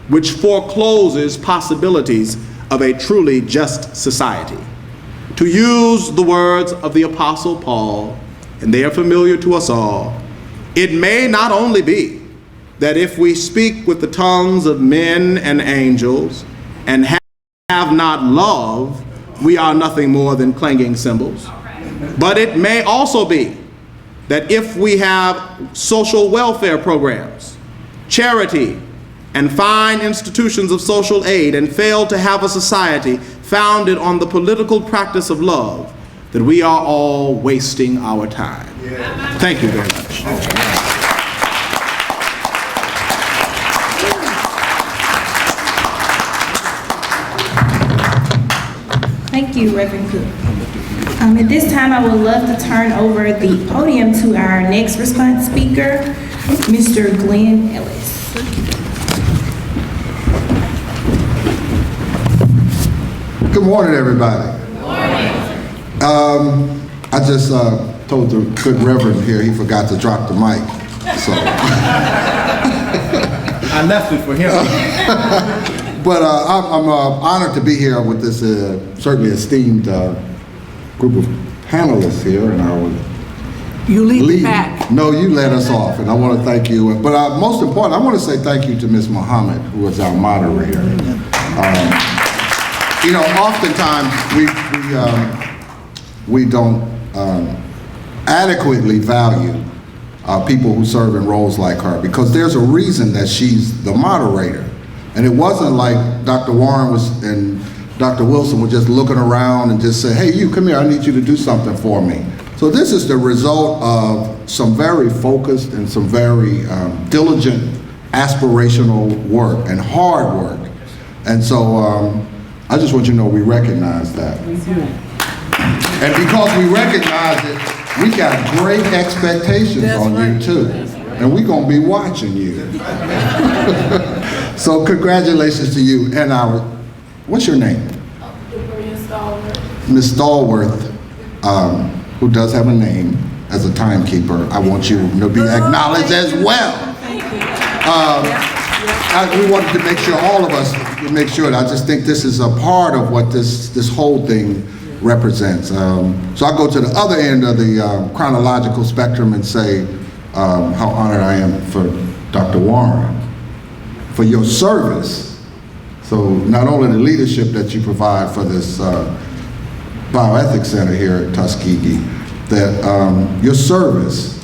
which forecloses possibilities of a truly just society. To use the words of the Apostle Paul, and they are familiar to us all, it may not only be that if we speak with the tongues of men and angels and have not love, we are nothing more than clanging cymbals. But it may also be that if we have social welfare programs, charity, and fine institutions of social aid and fail to have a society founded on the political practice of love, that we are all wasting our time. Thank you very much. Thank you, Reverend Cook. At this time, I would love to turn over the podium to our next response speaker, Mr. Glenn Ellis. Good morning, everybody. Good morning. I just told the good Reverend here he forgot to drop the mic, so. I left it for him. But I'm honored to be here with this certainly esteemed group of panelists here, and I would You lead back. No, you led us off, and I want to thank you. But most important, I want to say thank you to Ms. Muhammad, who is our moderator. You know, oftentimes we don't adequately value people who serve in roles like her, because there's a reason that she's the moderator. And it wasn't like Dr. Warren and Dr. Wilson were just looking around and just say, hey, you come here, I need you to do something for me. So this is the result of some very focused and some very diligent, aspirational work and hard work. And so I just want you to know we recognize that. And because we recognize it, we got great expectations on you too. And we're gonna be watching you. So congratulations to you and our, what's your name? Ms. Stallworth, who does have a name as a timekeeper. I want you to be acknowledged as well. We wanted to make sure, all of us, make sure that I just think this is a part of what this whole thing represents. So I'll go to the other end of the chronological spectrum and say how honored I am for Dr. Warren, for your service. So not only the leadership that you provide for this Bioethics Center here at Tuskegee, that your service,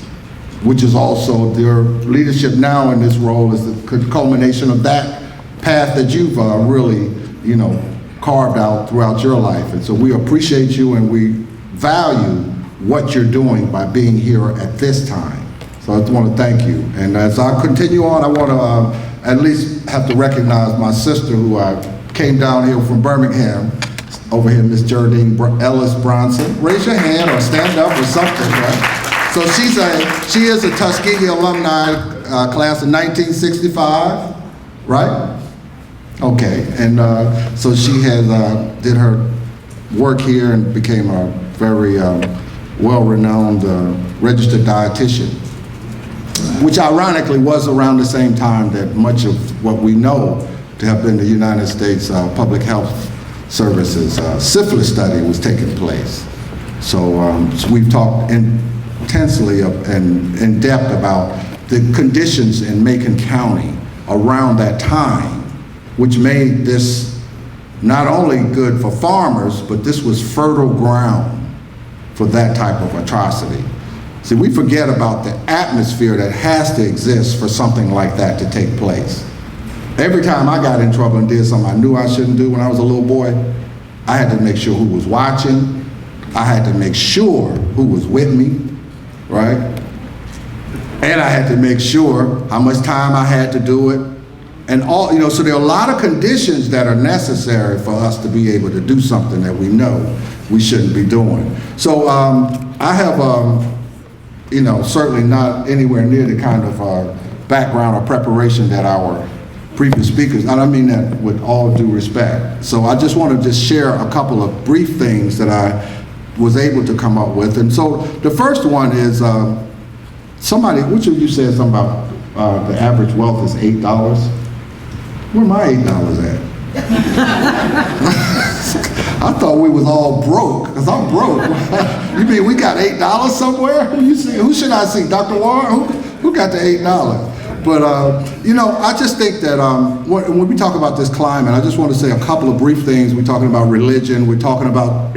which is also your leadership now in this role, is the culmination of that path that you've really, you know, carved out throughout your life. And so we appreciate you and we value what you're doing by being here at this time. So I just want to thank you. And as I continue on, I want to at least have to recognize my sister, who I came down here from Birmingham, over here, Miss Geraldine Ellis Bronson. Raise your hand or stand up or something, right? So she is a Tuskegee alumni class of 1965, right? Okay, and so she has did her work here and became a very well-renowned registered dietitian, which ironically was around the same time that much of what we know to have been the United States Public Health Services syphilis study was taking place. So we've talked intensely and in depth about the conditions in Macon County around that time, which made this not only good for farmers, but this was fertile ground for that type of atrocity. See, we forget about the atmosphere that has to exist for something like that to take place. Every time I got in trouble and did something I knew I shouldn't do when I was a little boy, I had to make sure who was watching. I had to make sure who was with me, right? And I had to make sure how much time I had to do it. And all, you know, so there are a lot of conditions that are necessary for us to be able to do something that we know we shouldn't be doing. So I have, you know, certainly not anywhere near the kind of background or preparation that our previous speakers, and I mean that with all due respect. So I just want to just share a couple of brief things that I was able to come up with. And so the first one is, somebody, which of you said something about the average wealth is $8? Where my $8 at? I thought we was all broke, because I'm broke. You mean we got $8 somewhere? Who should I see? Dr. Warren? Who got the $8? But, you know, I just think that when we talk about this climate, I just want to say a couple of brief things. We're talking about religion, we're talking about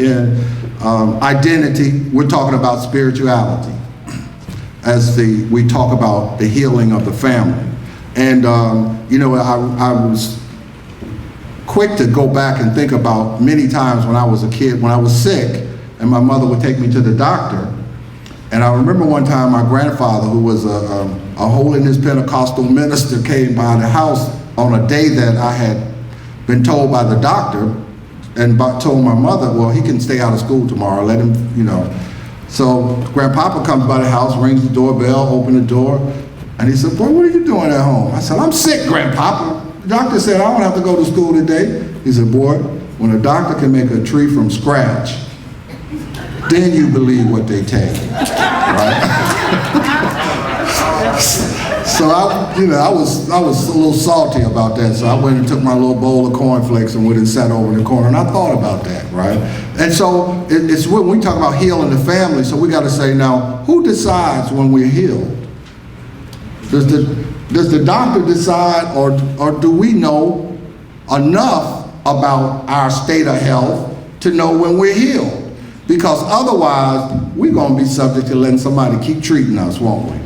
identity, we're talking about spirituality, as we talk about the healing of the family. And, you know, I was quick to go back and think about many times when I was a kid, when I was sick, and my mother would take me to the doctor. And I remember one time my grandfather, who was a holiness Pentecostal minister, came by the house on a day that I had been told by the doctor, and told my mother, well, he can stay out of school tomorrow, let him, you know. So Grandpapa comes by the house, rings the doorbell, open the door, and he said, boy, what are you doing at home? I said, I'm sick, Grandpapa. The doctor said, I don't have to go to school today. He said, boy, when a doctor can make a tree from scratch, then you believe what they tell you, right? So I was a little salty about that. So I went and took my little bowl of cornflakes and went and sat over in the corner, and I thought about that, right? And so it's when we talk about healing the family, so we got to say now, who decides when we're healed? Does the doctor decide, or do we know enough about our state of health to know when we're healed? Because otherwise, we're going to be subject to letting somebody keep treating us, won't we?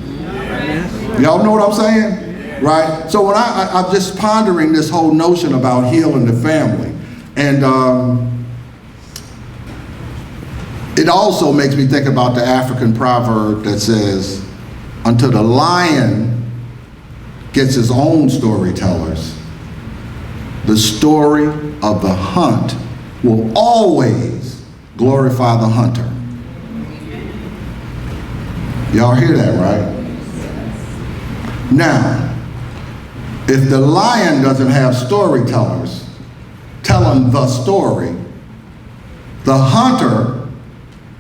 Y'all know what I'm saying? Right? So when I'm just pondering this whole notion about healing the family, and it also makes me think about the African proverb that says, until the lion gets his own storytellers, the story of the hunt will always glorify the hunter. Y'all hear that, right? Now, if the lion doesn't have storytellers telling the story, the hunter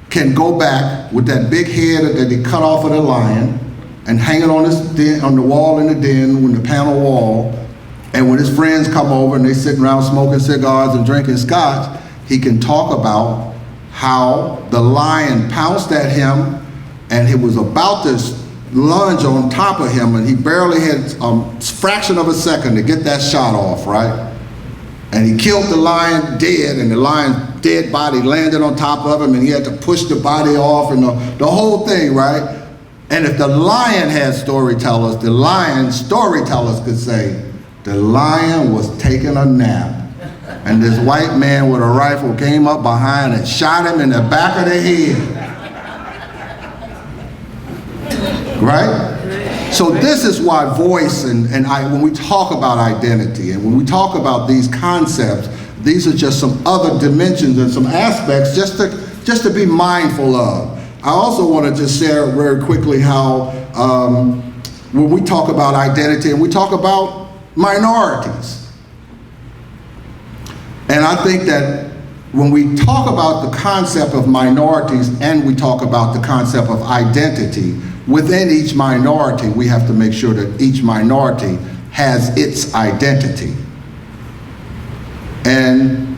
can go back with that big head that he cut off of the lion and hang it on the wall in the den, with the panel wall, and when his friends come over and they sitting around smoking cigars and drinking scotch, he can talk about how the lion pounced at him and he was about to lunge on top of him, and he barely had a fraction of a second to get that shot off, right? And he killed the lion dead, and the lion's dead body landed on top of him, and he had to push the body off, and the whole thing, right? And if the lion had storytellers, the lion's storytellers could say, the lion was taking a nap, and this white man with a rifle came up behind and shot him in the back of the head. Right? So this is why voice when we talk about identity and when we talk about these concepts, these are just some other dimensions and some aspects just to be mindful of. I also want to just share very quickly how when we talk about identity and we talk about minorities. And I think that when we talk about the concept of minorities and we talk about the concept of identity, within each minority, we have to make sure that each minority has its identity. And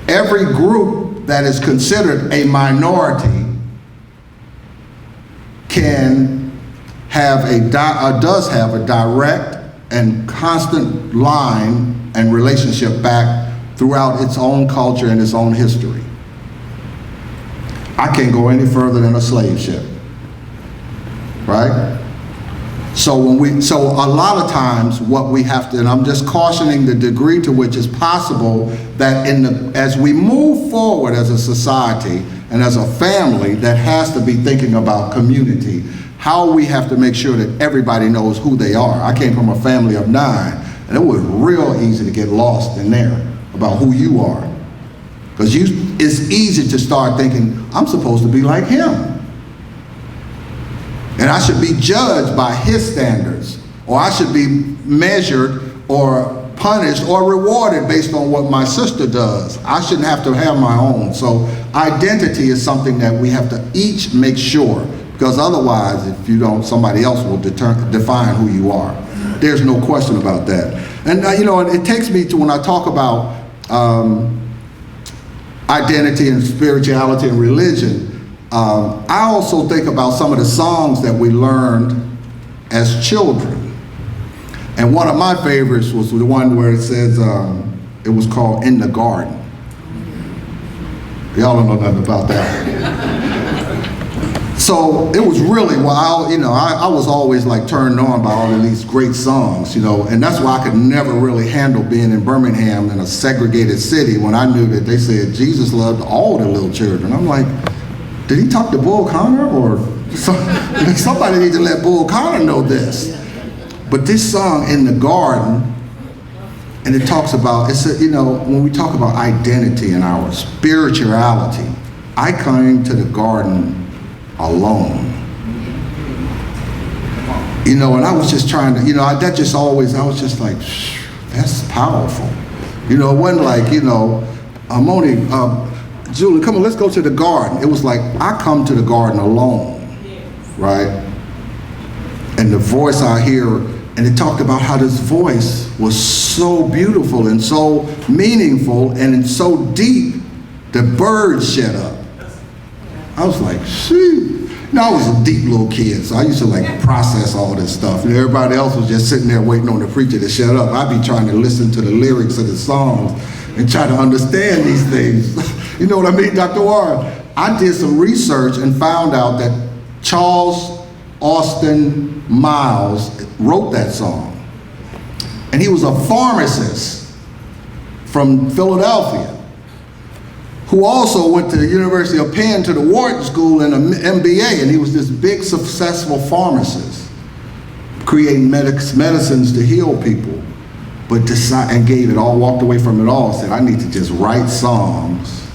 every group that is considered a minority can have does have a direct and constant line and relationship back throughout its own culture and its own history. I can't go any further than a slave ship. Right? So a lot of times what we have to, and I'm just cautioning the degree to which it's possible that as we move forward as a society and as a family that has to be thinking about community, how we have to make sure that everybody knows who they are. I came from a family of 9, and it was real easy to get lost in there about who you are. Because it's easy to start thinking, I'm supposed to be like him. And I should be judged by his standards, or I should be measured or punished or rewarded based on what my sister does. I shouldn't have to have my own. So identity is something that we have to each make sure, because otherwise, if you don't, somebody else will define who you are. There's no question about that. And it takes me to when I talk about identity and spirituality and religion, I also think about some of the songs that we learned as children. And one of my favorites was the one where it says, it was called In the Garden. Y'all don't know nothing about that. So it was really, well, I was always like turned on by all of these great songs, and that's why I could never really handle being in Birmingham in a segregated city when I knew that they said Jesus loved all the little children. I'm like, did he talk to Bull Connor, or somebody need to let Bull Connor know this? But this song, In the Garden, and it talks about, when we talk about identity and our spirituality, I came to the garden alone. And I was just trying to, I was just like, that's powerful. It wasn't like, Moni, Julian, come on, let's go to the garden. It was like, I come to the garden alone, right? And the voice I hear, and it talked about how this voice was so beautiful and so meaningful and so deep, the birds shut up. I was like, shoot. I was a deep little kid, so I used to like process all this stuff. Everybody else was just sitting there waiting on the preacher to shut up. I'd be trying to listen to the lyrics of the songs and try to understand these things. You know what I mean, Dr. Warren? I did some research and found out that Charles Austin Miles wrote that song. And he was a pharmacist from Philadelphia, who also went to the University of Penn to the Wharton School and an MBA, and he was this big successful pharmacist, creating medicines to heal people, but walked away from it all, said, I need to just write songs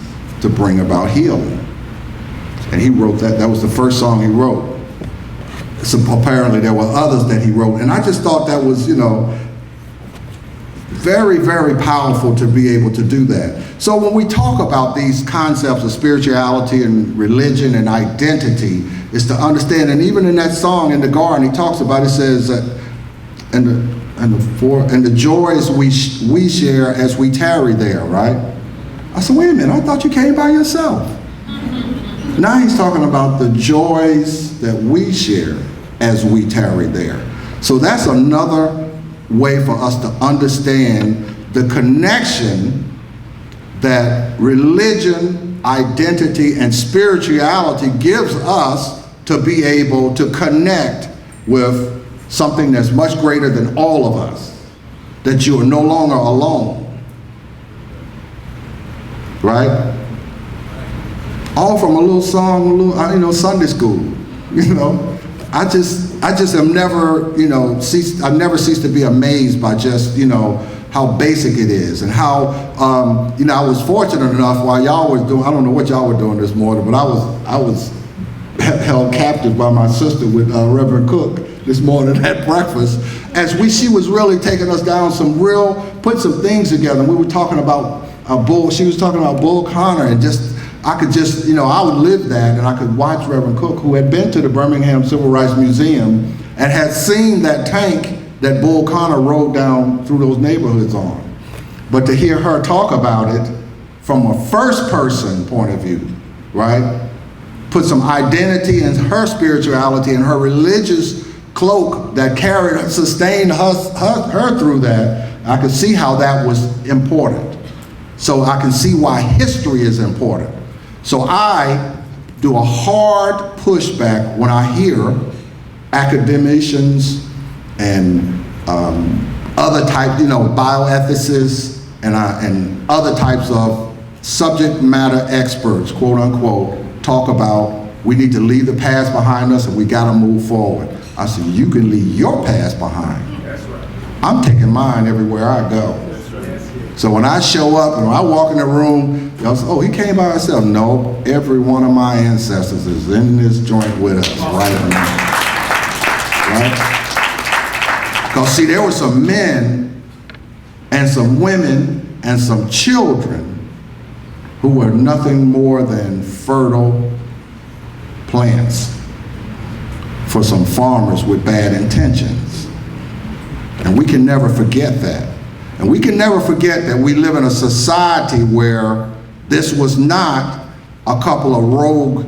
to bring about healing. And he wrote that was the first song he wrote. So apparently there were others that he wrote, and I just thought that was, very, very powerful to be able to do that. So when we talk about these concepts of spirituality and religion and identity, is to understand, and even in that song, In the Garden, he talks about, it says that, and the joys we share as we tarry there, right? I said, wait a minute, I thought you came by yourself. Now he's talking about the joys that we share as we tarry there. So that's another way for us to understand the connection that religion, identity, and spirituality gives us to be able to connect with something that's much greater than all of us, that you are no longer alone, right? All from a little song, Sunday school, I just am never, I never cease to be amazed by just, how basic it is, and how, I was fortunate enough while y'all was doing, I don't know what y'all were doing this morning, but I was held captive by my sister with Reverend Cook this morning at breakfast, she was really taking us down put some things together. We were talking about she was talking about Bull Connor, and I could just, I would live that, and I could watch Reverend Cook, who had been to the Birmingham Civil Rights Museum and had seen that tank that Bull Connor rode down through those neighborhoods on. But to hear her talk about it from a first person point of view, right? Put some identity in her spirituality and her religious cloak that sustained her through that. I could see how that was important. So I can see why history is important. So I do a hard pushback when I hear academicians and other types, bioethicists and other types of subject matter experts, quote unquote, talk about we need to leave the past behind us and we gotta move forward. I said, you can leave your past behind. That's right. I'm taking mine everywhere I go. That's right. So when I show up and when I walk in the room, y'all say, oh, he came by himself. No, every one of my ancestors is in this joint with us right now. Right? Because see, there were some men and some women and some children who were nothing more than fertile plants for some farmers with bad intentions. And we can never forget that. And we can never forget that we live in a society where this was not a couple of rogue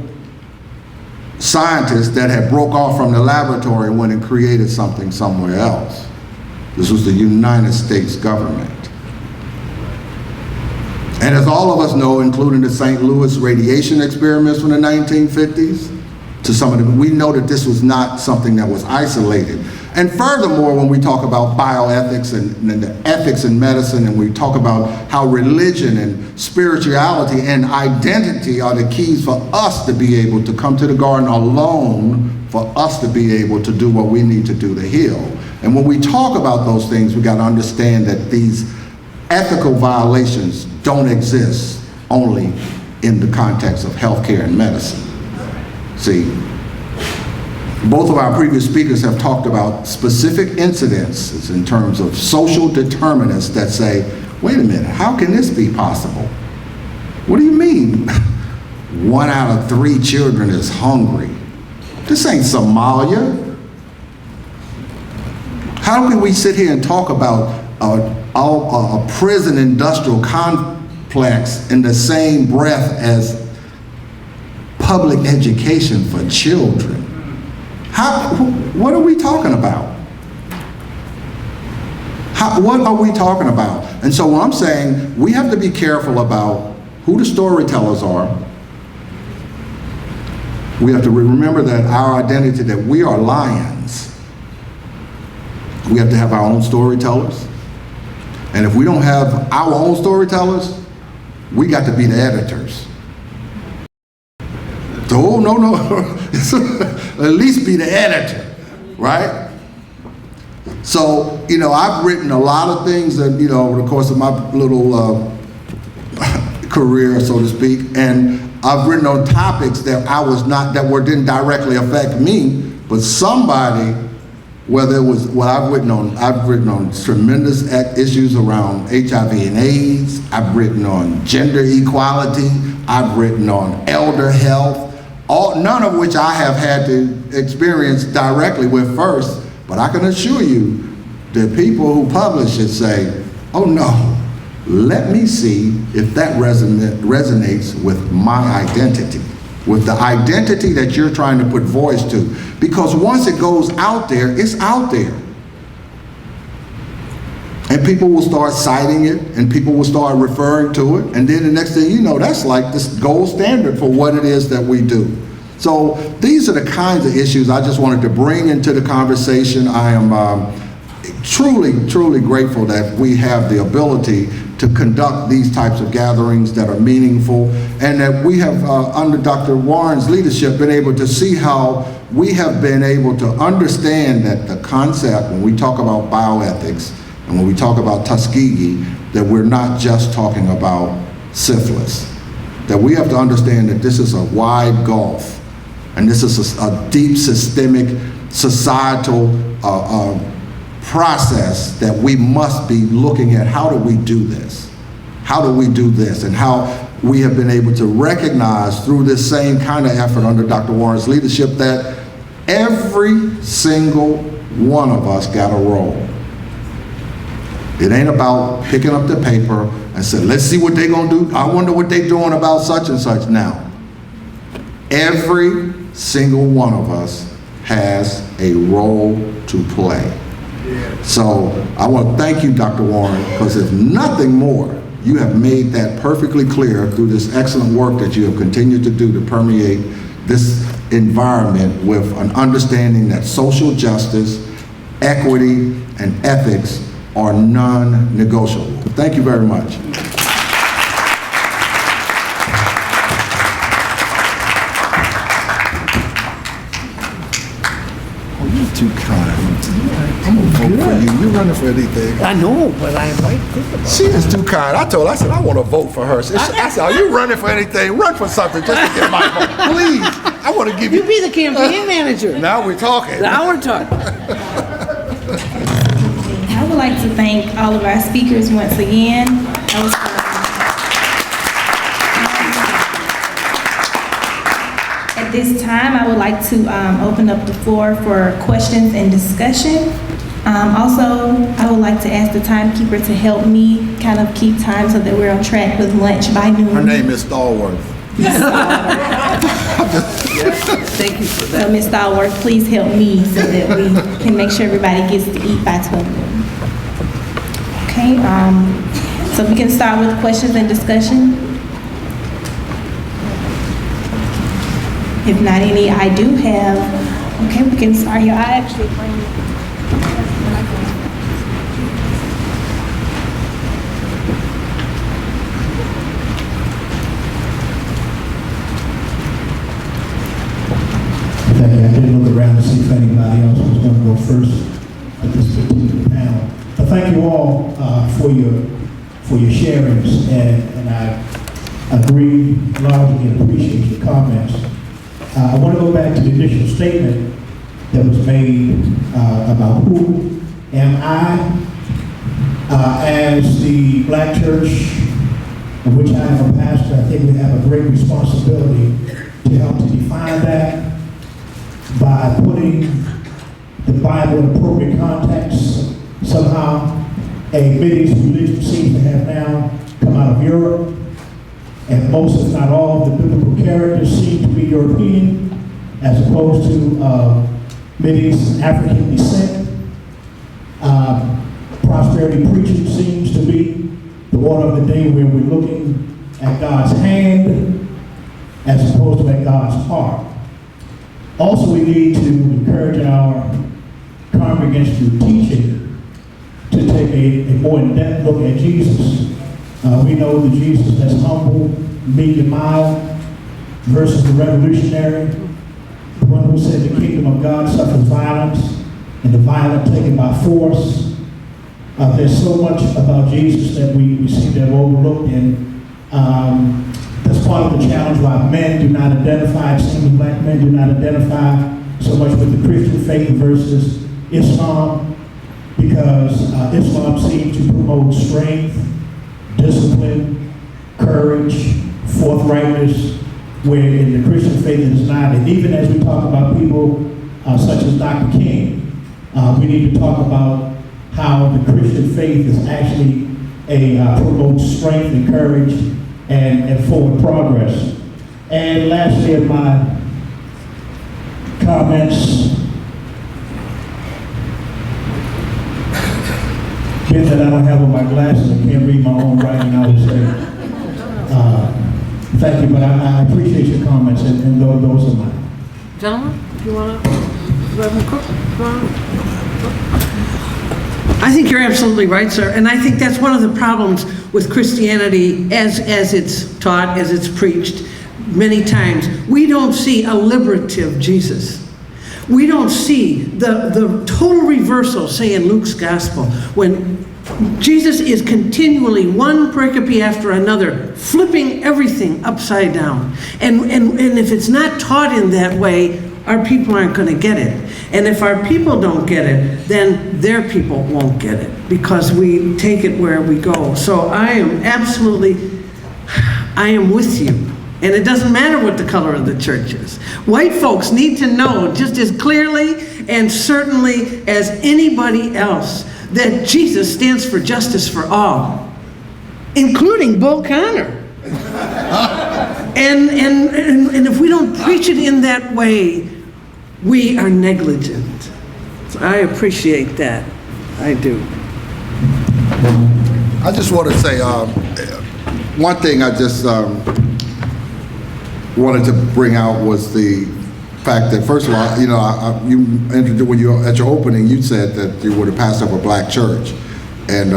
scientists that had broke off from the laboratory and went and created something somewhere else. This was the United States government. And as all of us know, including the St. Louis radiation experiments from the 1950s, to to some of the, we know that this was not something that was isolated. And furthermore, when we talk about bioethics and the ethics in medicine, and we talk about how religion and spirituality and identity are the keys for us to be able to come to the garden alone, for us to be able to do what we need to do to heal. And when we talk about those things, we got to understand that these ethical violations don't exist only in the context of healthcare and medicine. See, both of our previous speakers have talked about specific incidences in terms of social determinants that say, wait a minute, how can this be possible? What do you mean 1 out of 3 children is hungry? This ain't Somalia. How can we sit here and talk about a prison industrial complex in the same breath as public education for children? What are we talking about? What are we talking about? And so what I'm saying, we have to be careful about who the storytellers are. We have to remember that our identity, that we are lions. We have to have our own storytellers. And if we don't have our own storytellers, we got to be the editors. So, no, at least be the editor, right? So, you know, I've written a lot of things that, you know, over the course of my little career, so to speak, and I've written on topics that didn't directly affect me, but somebody, whether it was, well, I've written on tremendous issues around HIV and AIDS, I've written on gender equality, I've written on elder health, none of which I have had to experience directly with first, but I can assure you, the people who publish it say, oh no, let me see if that resonates with my identity, with the identity that you're trying to put voice to. Because once it goes out there, it's out there. And people will start citing it, and people will start referring to it, and then the next thing you know, that's like this gold standard for what it is that we do. So these are the kinds of issues I just wanted to bring into the conversation. I am truly, truly grateful that we have the ability to conduct these types of gatherings that are meaningful, and that we have, under Dr. Warren's leadership, been able to see how we have been able to understand that the concept, when we talk about bioethics, and when we talk about Tuskegee, that we're not just talking about syphilis. That we have to understand that this is a wide gulf, and this is a deep systemic societal process that we must be looking at. How do we do this? How do we do this? And how we have been able to recognize through this same kind of effort under Dr. Warren's leadership that every single one of us got a role. It ain't about picking up the paper and saying, let's see what they're gonna do. I wonder what they're doing about such and such now. Every single one of us has a role to play. So I want to thank you, Dr. Warren, because if nothing more, you have made that perfectly clear through this excellent work that you have continued to do to permeate this environment with an understanding that social justice, equity, and ethics are non-negotiable. Thank you very much. Too kind. I'm gonna vote for you. You're running for anything. I know, but I might think about it. She is too kind. I told her, I said, I want to vote for her. I said, are you running for anything? Run for something just to get my vote. Please. I want to give you. You be the campaign manager. Now we're talking. Now we're talking. I would like to thank all of our speakers once again. That was fun. At this time, I would like to open up the floor for questions and discussion. Also, I would like to ask the timekeeper to help me kind of keep time so that we're on track with lunch by noon. Her name is Stallworth. Thank you for that. So, Ms. Stallworth, please help me so that we can make sure everybody gets to eat by 12 noon. Okay, so we can start with questions and discussion. If not any, I do have, okay, we can start here. I actually bring Thank you. I didn't look around to see if anybody else was going to go first at this particular panel. But thank you all for your sharings, and I agree largely and appreciate your comments. I want to go back to the initial statement that was made about who am I. As the Black church, in which I am a pastor, I think we have a great responsibility to help to define that by putting the Bible in appropriate context. Somehow, a mixed religion seems to have now come out of Europe, and most, if not all, of the biblical characters seem to be European, as opposed to Middle African descent. Prosperity preaching seems to be the order of the day, where we're looking at God's hand as opposed to at God's heart. Also, we need to encourage our congregants through teaching to take a more in-depth look at Jesus. We know the Jesus that's humble, meek, and mild versus the revolutionary, the one who said the kingdom of God suffers violence and the violent taken by force. There's so much about Jesus that we seem to have overlooked, and that's part of the challenge why men do not identify, it seems Black men do not identify so much with the Christian faith versus Islam, because Islam seems to promote strength, discipline, courage, forthrightness, where in the Christian faith it is not. And even as we talk about people such as Dr. King, we need to talk about how the Christian faith is actually promotes strength and courage and forward progress. And lastly, in my comments, being that I don't have on my glasses, I can't read my own writing, I would say, thank you, but I appreciate your comments, and those are mine. Gentlemen, you want to, Reverend Cook? I think you're absolutely right, sir, and I think that's one of the problems with Christianity as it's taught, as it's preached many times. We don't see a liberative Jesus. We don't see the total reversal, say in Luke's gospel, when Jesus is continually one pericope after another, flipping everything upside down. And if it's not taught in that way, our people aren't going to get it. And if our people don't get it, then their people won't get it, because we take it where we go. So I am with you. And it doesn't matter what the color of the church is. White folks need to know just as clearly and certainly as anybody else that Jesus stands for justice for all, including Bull Connor. And if we don't preach it in that way, we are negligent. So I appreciate that. I do. I just want to say one thing I just wanted to bring out was the fact that, first of all, you know, you entered, when you at your opening, you said that you were the pastor of a Black church, and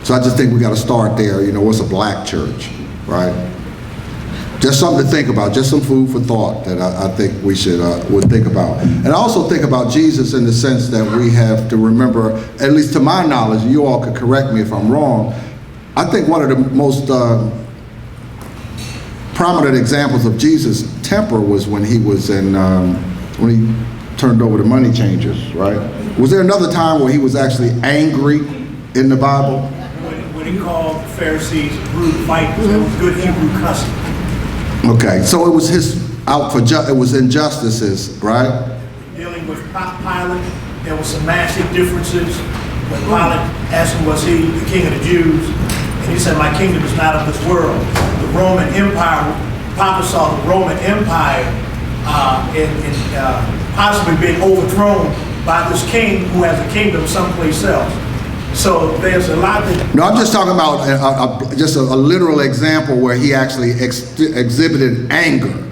so I just think we got to start there. You know, what's a Black church, right? Just something to think about, just some food for thought that I think we would think about. And I also think about Jesus in the sense that we have to remember, at least to my knowledge, you all could correct me if I'm wrong, I think one of the most prominent examples of Jesus' temper was when he was in, when he turned over the money changers, right? Was there another time where he was actually angry in the Bible? When he called the Pharisees rude fighters, that was good Hebrew custom. Okay, so it was it was injustices, right? Dealing with Pilate, there were some massive differences. When Pilate asked him, was he the king of the Jews? And he said, my kingdom is not of this world. The Roman Empire, Papa saw the Roman Empire possibly being overthrown by this king who has a kingdom someplace else. So there's a lot that... No, I'm just talking about just a literal example where he actually exhibited anger.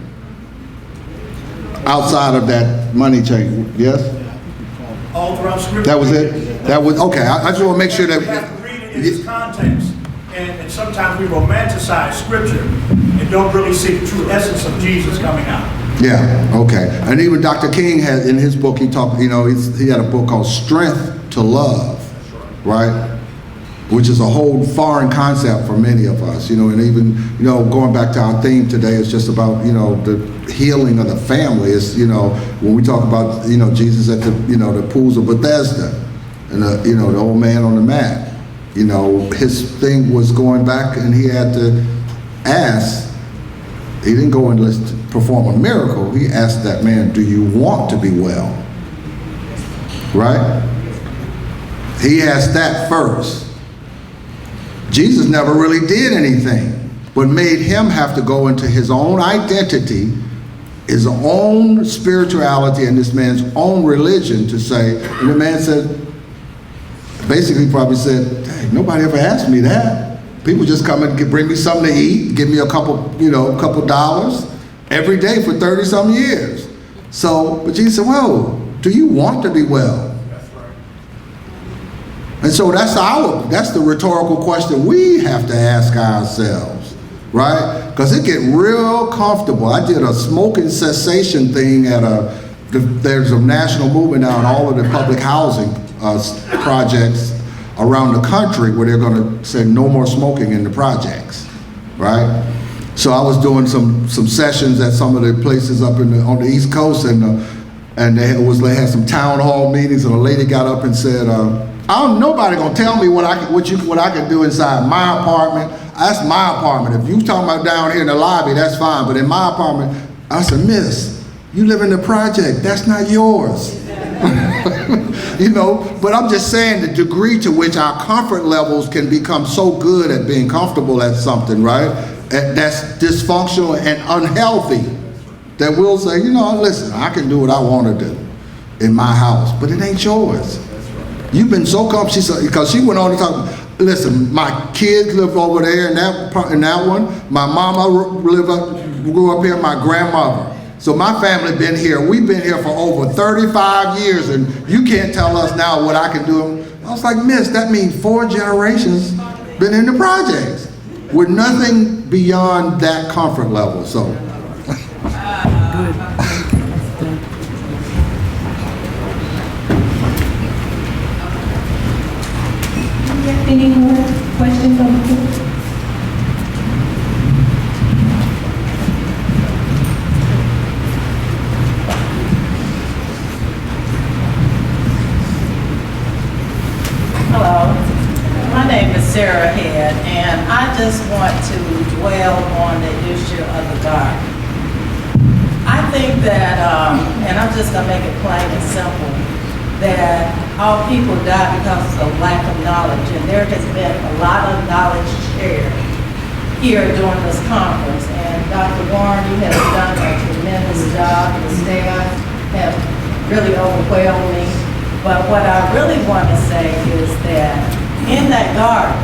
outside of that money chain, yes? All throughout Scripture. That was it? That was, okay, I just want to make sure that. You have to read it in its context. And sometimes we romanticize Scripture and don't really see the true essence of Jesus coming out. Yeah, okay. And even Dr. King had, in his book, he talked, he had a book called Strength to Love, right? Which is a whole foreign concept for many of us, and even, going back to our theme today, it's just about, the healing of the family. It's, when we talk about, Jesus at the, the pools of Bethesda and, the old man on the mat, his thing was going back and he had to ask, he didn't go and let's perform a miracle. He asked that man, do you want to be well? Right? He asked that first. Jesus never really did anything, but made him have to go into his own identity, his own spirituality, and this man's own religion to say, and the man said, basically probably said, hey, nobody ever asked me that. People just come and bring me something to eat, give me a couple dollars every day for 30-some years. So, but Jesus said, well, do you want to be well? And so that's the rhetorical question we have to ask ourselves, right? Because it get real comfortable. I did a smoking cessation thing at there's a national movement now in all of the public housing projects around the country where they're going to say no more smoking in the projects, right? So I was doing some sessions at some of the places up on the East Coast, and they had some town hall meetings, and a lady got up and said, nobody gonna tell me what I can do inside my apartment. That's my apartment. If you talking about down here in the lobby, that's fine. But in my apartment, I said, Miss, you live in the project. That's not yours. But I'm just saying the degree to which our comfort levels can become so good at being comfortable at something, right? That's dysfunctional and unhealthy. That we'll say, listen, I can do what I want to do in my house, but it ain't yours. You've been so comfortable, because she went on to talk, listen, my kids live over there in that one. My mama grew up here, my grandmother. So my family been here. We've been here for over 35 years, and you can't tell us now what I can do. I was like, Miss, that means 4 generations been in the projects with nothing beyond that comfort level, so. Any more questions on the book? Hello, my name is Sarah Head, and I just want to dwell on the issue of the garden. I think that, and I'm just going to make it plain and simple, that all people die because of lack of knowledge, and there has been a lot of knowledge shared here during this conference. And Dr. Warren, you have done a tremendous job. The staff have really overwhelmed me. But what I really want to say is that in that garden,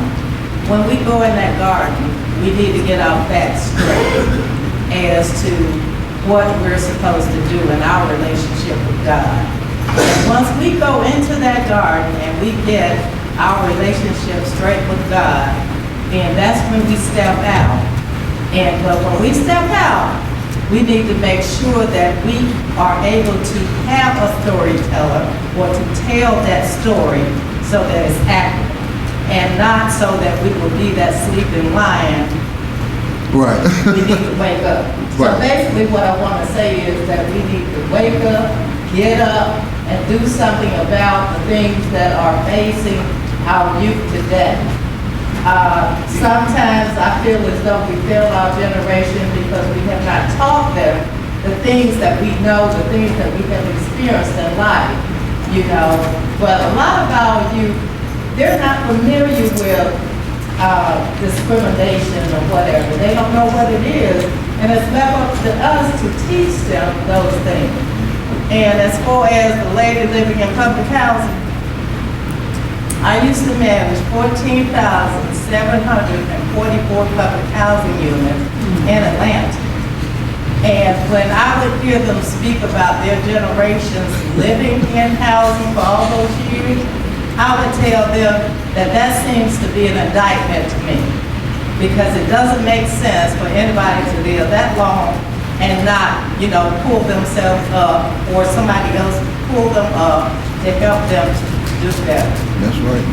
when we go in that garden, we need to get our facts straight as to what we're supposed to do in our relationship with God. And once we go into that garden and we get our relationship straight with God, then that's when we step out. But when we step out, we need to make sure that we are able to have a storyteller or to tell that story so that it's accurate, and not so that we will be that sleeping lion. Right. We need to wake up. So basically what I want to say is that we need to wake up, get up, and do something about the things that are facing our youth today. Sometimes I feel as though we fail our generation because we have not taught them the things that we know, the things that we have experienced in life, But a lot of our youth, they're not familiar with discrimination or whatever. They don't know what it is, and it's left up to us to teach them those things. And as far as the lady living in public housing, I used to manage 14,744 public housing units in Atlanta. And when I would hear them speak about their generations living in housing for all those years, I would tell them that that seems to be an indictment to me. Because it doesn't make sense for anybody to live that long and not, pull themselves up, or somebody else pull them up to help them to do better. That's right.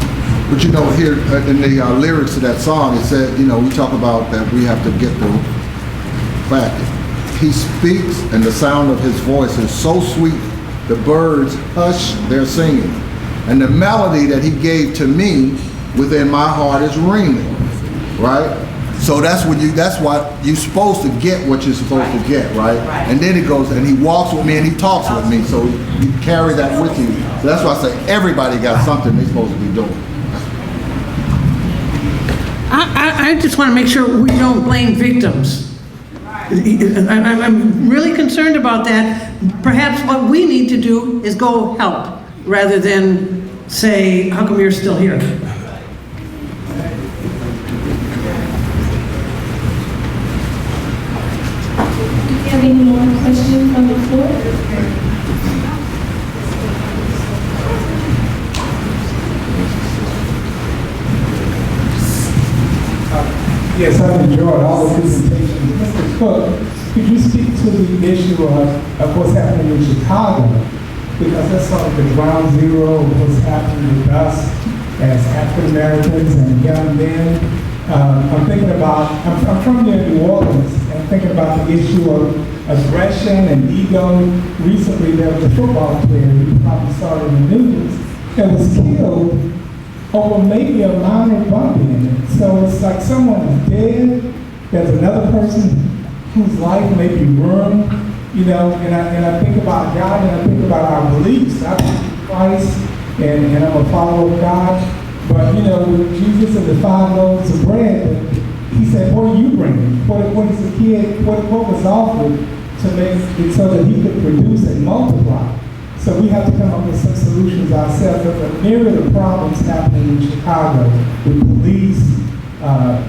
But here in the lyrics of that song, it said, we talk about that we have to get the fact. He speaks, and the sound of his voice is so sweet, the birds hush their singing. And the melody that he gave to me within my heart is ringing, right? So that's what you're supposed to get, what you're supposed to get, right? And then it goes, and he walks with me and he talks with me, so you carry that with you. So that's why I say everybody got something they're supposed to be doing. I just want to make sure we don't blame victims. I'm really concerned about that. Perhaps what we need to do is go help, rather than say, how come you're still here? Do you have any more questions from the floor? Yes, I've enjoyed all the presentations. Mr. Cook, could you speak to the issue of what's happening in Chicago? Because that's sort of the ground zero of what's happening with us as African Americans and young men. I'm thinking about, I'm from near New Orleans, and I'm thinking about the issue of aggression and ego. Recently, there was a football player, you probably saw it in the news, that was killed over maybe a minor bump in it. So it's like someone is dead, there's another person whose life may be ruined, and I think about God, and I think about our beliefs. I believe in Christ, and I'm a follower of God. But with Jesus and the 5 loaves of bread, he said, what are you bringing? What is the kid, what was offered to make it so that he could produce and multiply? So we have to come up with some solutions ourselves. There's a myriad of problems happening in Chicago with police.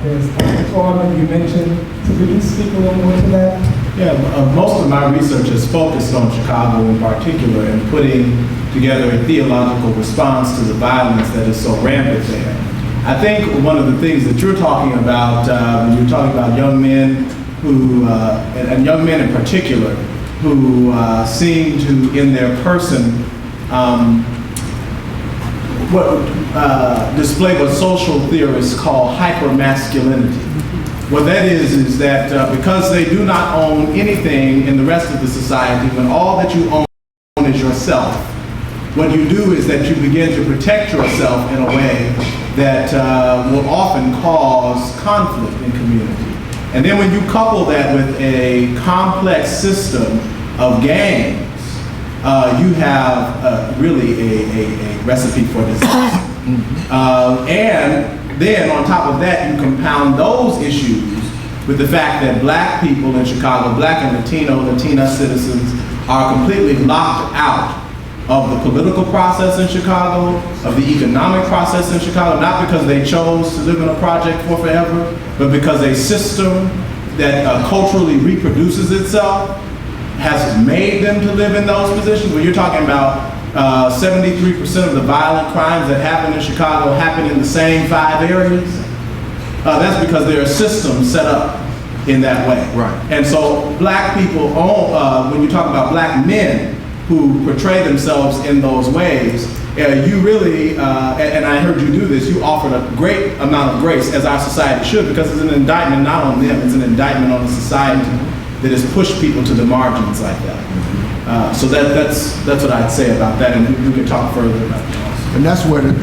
There's unemployment you mentioned. So could you speak a little more to that? Yeah, most of my research is focused on Chicago in particular and putting together a theological response to the violence that is so rampant there. I think one of the things that you're talking about when you're talking about young men who, and young men in particular, who seem to, in their person, display what social theorists call hypermasculinity. What that is that because they do not own anything in the rest of the society, when all that you own is yourself, what you do is that you begin to protect yourself in a way that will often cause conflict in community. And then when you couple that with a complex system of gangs, you have really a recipe for disaster. And then on top of that, you compound those issues with the fact that black people in Chicago, black and Latina citizens, are completely locked out of the political process in Chicago, of the economic process in Chicago, not because they chose to live in a project for forever, but because a system that culturally reproduces itself has made them to live in those positions. When you're talking about 73% of the violent crimes that happen in Chicago happen in the same 5 areas, that's because there are systems set up in that way. Right. And so black people, when you talk about black men who portray themselves in those ways, you really, and I heard you do this, you offered a great amount of grace, as our society should, because it's an indictment not on them, it's an indictment on the society that has pushed people to the margins like that. So that's what I'd say about that, and we can talk further about that. And that's where the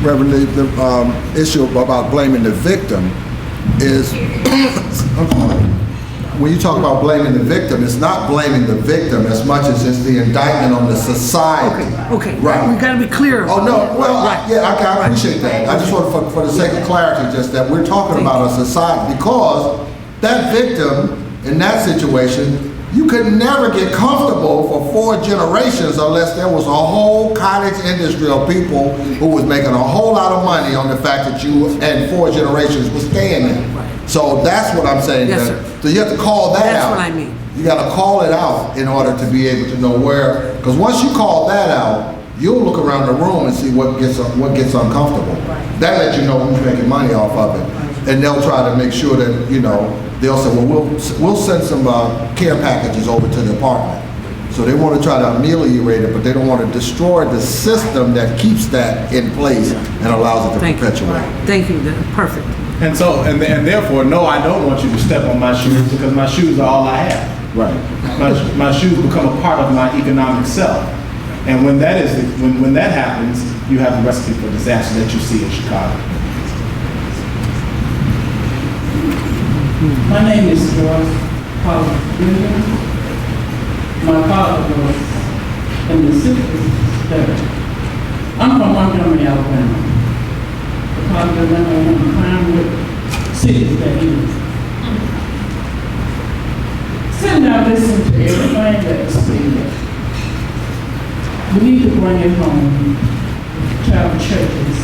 Reverend, the issue about blaming the victim is, when you talk about blaming the victim, it's not blaming the victim as much as it's the indictment on the society. Okay, right. We've got to be clear. Oh, no, well, I appreciate that. I just want, for the sake of clarity, just that we're talking about a society, because that victim in that situation, you could never get comfortable for 4 generations unless there was a whole cottage industry of people who was making a whole lot of money on the fact that you and 4 generations were staying there. So that's what I'm saying. Yes, that- sir. So you have to call that That's out. what I mean. You got to call it out in order to be able to know where, because once you call that out, you'll look around the room and see what gets uncomfortable. That lets you know who's making money off of it. And they'll try to make sure that, you know, they'll say, well, we'll send some care packages over to the apartment. So they want to try to ameliorate it, but they don't want to destroy the system that keeps that in place and allows it to perpetuate. Thank you, perfect. And so, and therefore, no, I don't want you to step on my shoes because my shoes are all I have. Right. My shoes become a part of my economic self. And when that is, when that happens, you have the recipe for disaster that you see in Chicago. My name is George Julian. My father was in the 60s. I'm from Montgomery, Alabama. Probably the number one crime with cities that is. Sitting down listening to everything that's said, we need to bring it home to our churches.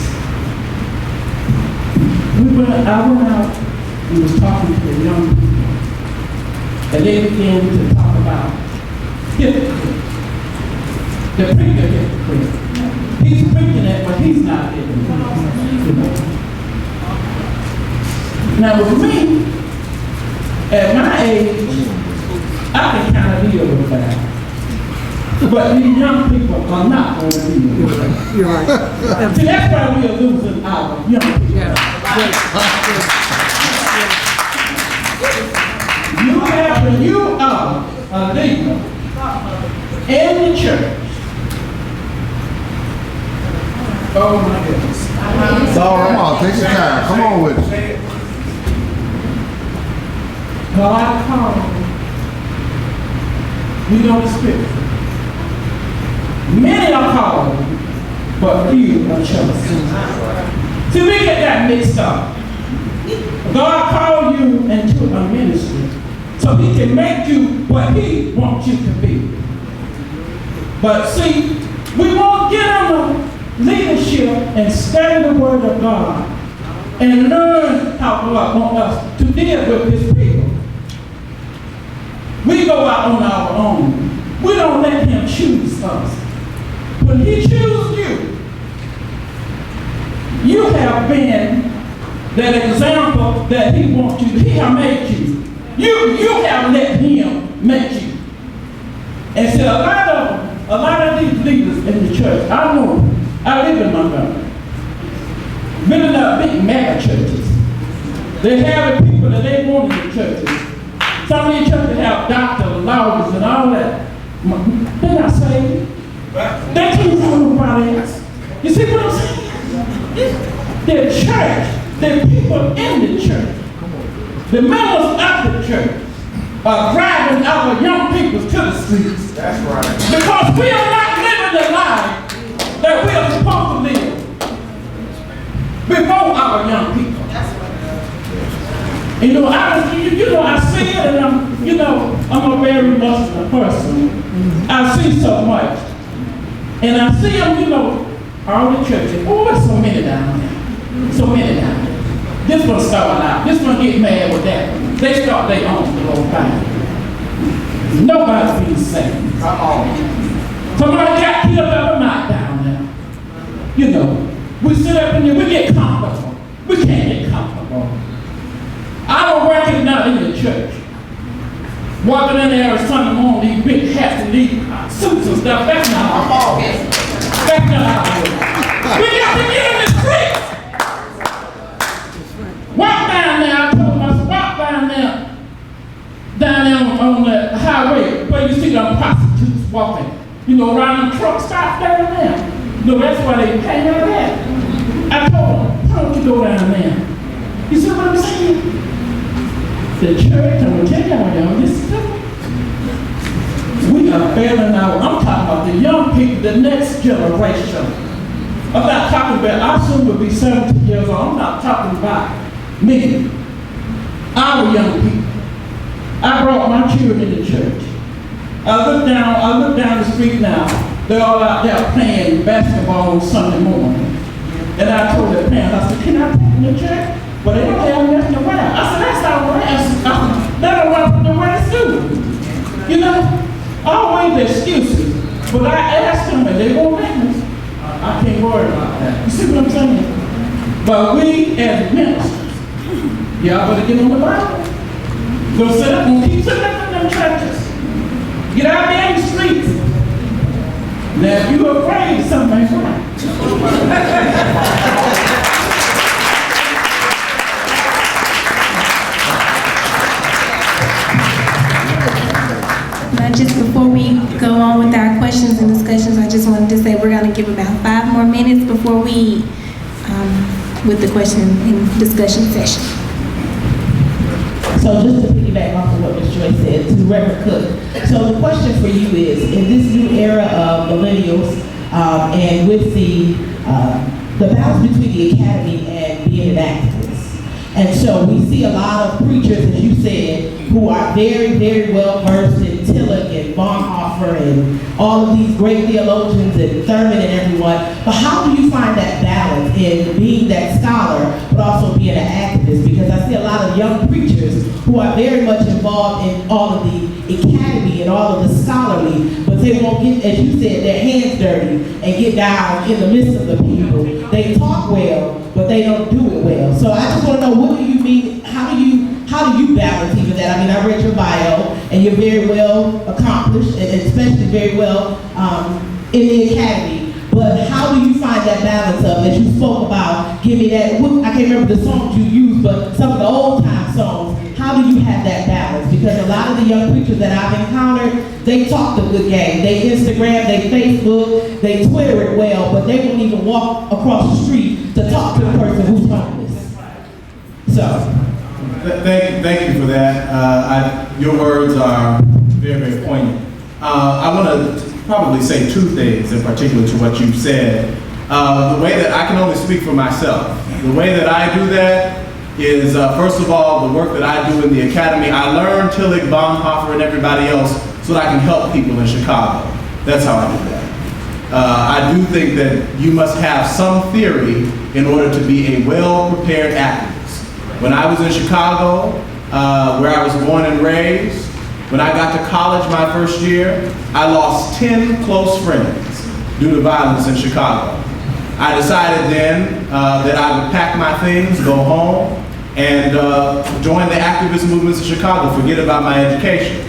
I went out and was talking to the young people, and they began to talk about hypocrite. The preacher hypocrite. He's preaching it, but he's not hypocrite. Now with me, at my age, I can kind of deal with that. But these young people are not going to deal with that. You're right. See, that's why we are losing our young people. You are a leader in the church. Oh my goodness. So come on, take your time. Come on with it. God called. We don't spirit. Many are called, but few are chosen. See, we get that mixed up. God called you into a ministry so he can make you what he wants you to be. But see, we won't get on leadership and study the word of God and learn how God wants us to deal with his people. We go out on our own. We don't let him choose us. When he chooses you, you have been that example that he wants you. He has made you. You have let him make you. And see, a lot of these leaders in the church, I know, I live in Montgomery. Been in the big mega churches. They have the people that they want in the churches. Some of these churches have doctors, lawyers, and all that. They're not saved. They can't tell nobody else. You see what I'm saying? The church, the people in the church, the members of the church are driving our young people to the streets. That's right. Because we are not living the life that we are supposed to live before our young people. That's right. You know, I see it, and I'm a very emotional person. I see so much. And I see them, all the churches. Oh, there's so many down there. So many down there. This one start out. This one get mad with that. They start their own little thing. Nobody's being saved. Somebody got killed every night down there. We sit up in here, we get comfortable. We can't get comfortable. I don't working now in the church. Walking in there every Sunday morning, these big hats and these suits and stuff. That's not our fault. That's not our fault. We got to get in the streets. Walk down there, I told them, walk down there on the highway where you see them prostitutes walking. Around them truck stops down there. That's why they hang out there. I told them, why don't you go down there? You see what I'm saying? The church, I'm going to tell y'all, listen. We are failing now. I'm talking about the young people, the next generation. I'm not talking about, I soon will be 70 years old. I'm not talking about me. Our young people. I brought my children in the church. I look down the street now. They're all out there playing basketball on Sunday morning. And I told the parents, I said, can I take them to church? Well, they don't have nothing to wear. I said, that's all right. I said, they don't want to wear a suit. You know, always excuses. But I asked them, and they won't let me. I can't worry about that. You see what I'm saying? But we as ministers, y'all better get on the Bible. Go sit up and keep sitting up in them churches. Get out there in the streets. Now, if you're afraid, something ain't right. Now, just before we go on with our questions and discussions, I just wanted to say we're going to give about 5 more minutes before we, with the question and discussion session. So just to piggyback off of what Ms. Joy said, to Reverend Cook. So the question for you is, in this new era of millennials, and with the balance between the academy and being an activist. And so we see a lot of preachers, as you said, who are very, very well versed in Tillich and Bonhoeffer and all of these great theologians and Thurman and everyone. But how do you find that balance in being that scholar, but also being an activist? Because I see a lot of young preachers who are very much involved in all of the academy and all of the scholarly, but they won't get, as you said, their hands dirty and get down in the midst of the people. They talk well, but they don't do it well. So I just want to know, what do you mean, how do you balance even that? I mean, I read your bio, and you're very well accomplished, and especially very well in the academy. But how do you find that balance of, as you spoke about, give me that, I can't remember the songs you used, but some of the old time songs, how do you have that balance? Because a lot of the young preachers that I've encountered, they talk the good game. They Instagram, they Facebook, they Twitter it well, but they won't even walk across the street to talk to the person who's homeless. So. Thank you for that. Your words are very, very poignant. I want to probably say 2 things in particular to what you said. The way that I can only speak for myself. The way that I do that is, first of all, the work that I do in the academy. I learned Tillich, Bonhoeffer, and everybody else so that I can help people in Chicago. That's how I do that. I do think that you must have some theory in order to be a well-prepared activist. When I was in Chicago, where I was born and raised, when I got to college my first year, I lost 10 close friends due to violence in Chicago. I decided then that I would pack my things, go home, and join the activist movements in Chicago, forget about my education.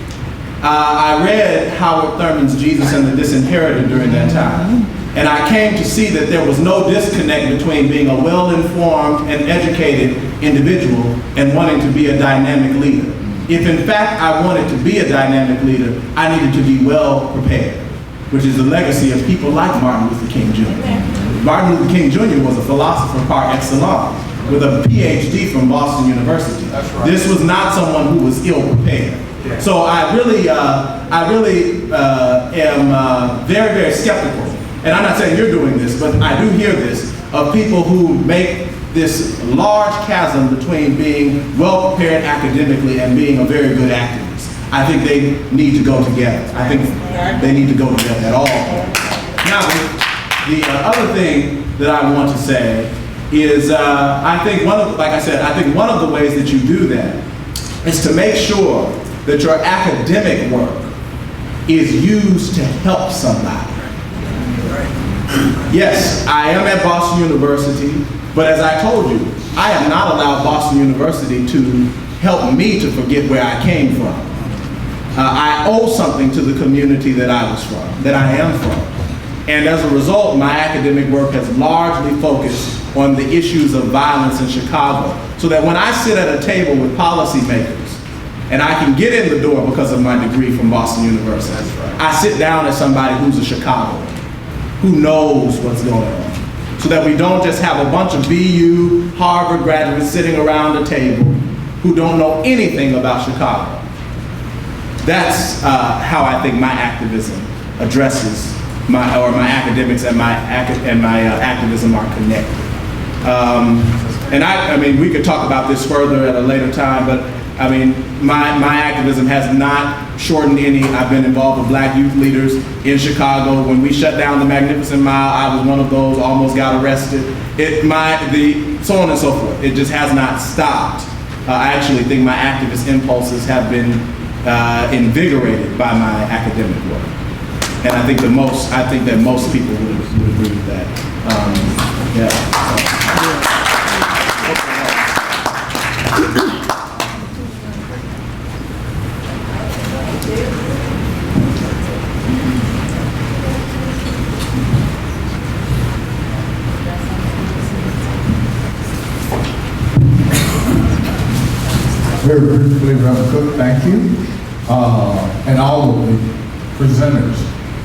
I read Howard Thurman's Jesus and the Disinherited during that time. And I came to see that there was no disconnect between being a well-informed and educated individual and wanting to be a dynamic leader. If in fact I wanted to be a dynamic leader, I needed to be well prepared, which is the legacy of people like Martin Luther King Jr. Martin Luther King Jr. was a philosopher par excellence with a Ph.D. from Boston University. That's right. This was not someone who was ill prepared. Yeah. So I really am very, very skeptical. And I'm not saying you're doing this, but I do hear this, of people who make this large chasm between being well-prepared academically and being a very good activist. I think they need to go together. I think they need to go together at all. Now, the other thing that I want to say is, I think one of the ways that you do that is to make sure that your academic work is used to help somebody. Yes, I am at Boston University, but as I told you, I have not allowed Boston University to help me to forget where I came from. I owe something to the community that I was from, that I am from. And as a result, my academic work has largely focused on the issues of violence in Chicago, so that when I sit at a table with policymakers, and I can get in the door because of my degree from Boston University, I sit down as somebody who's a Chicagoan, who knows what's going on, so that we don't just have a bunch of BU, Harvard graduates sitting around a table who don't know anything about Chicago. That's how I think my activism addresses my academics and my activism are connected. And I mean, we could talk about this further at a later time, but I mean, my activism has not shortened any. I've been involved with black youth leaders in Chicago. When we shut down the Magnificent Mile, I was one of those, almost got arrested. So on and so forth. It just has not stopped. I actually think my activist impulses have been invigorated by my academic work. And I think that most people would agree with that. Very briefly, Reverend Cook, thank you. And all of the presenters,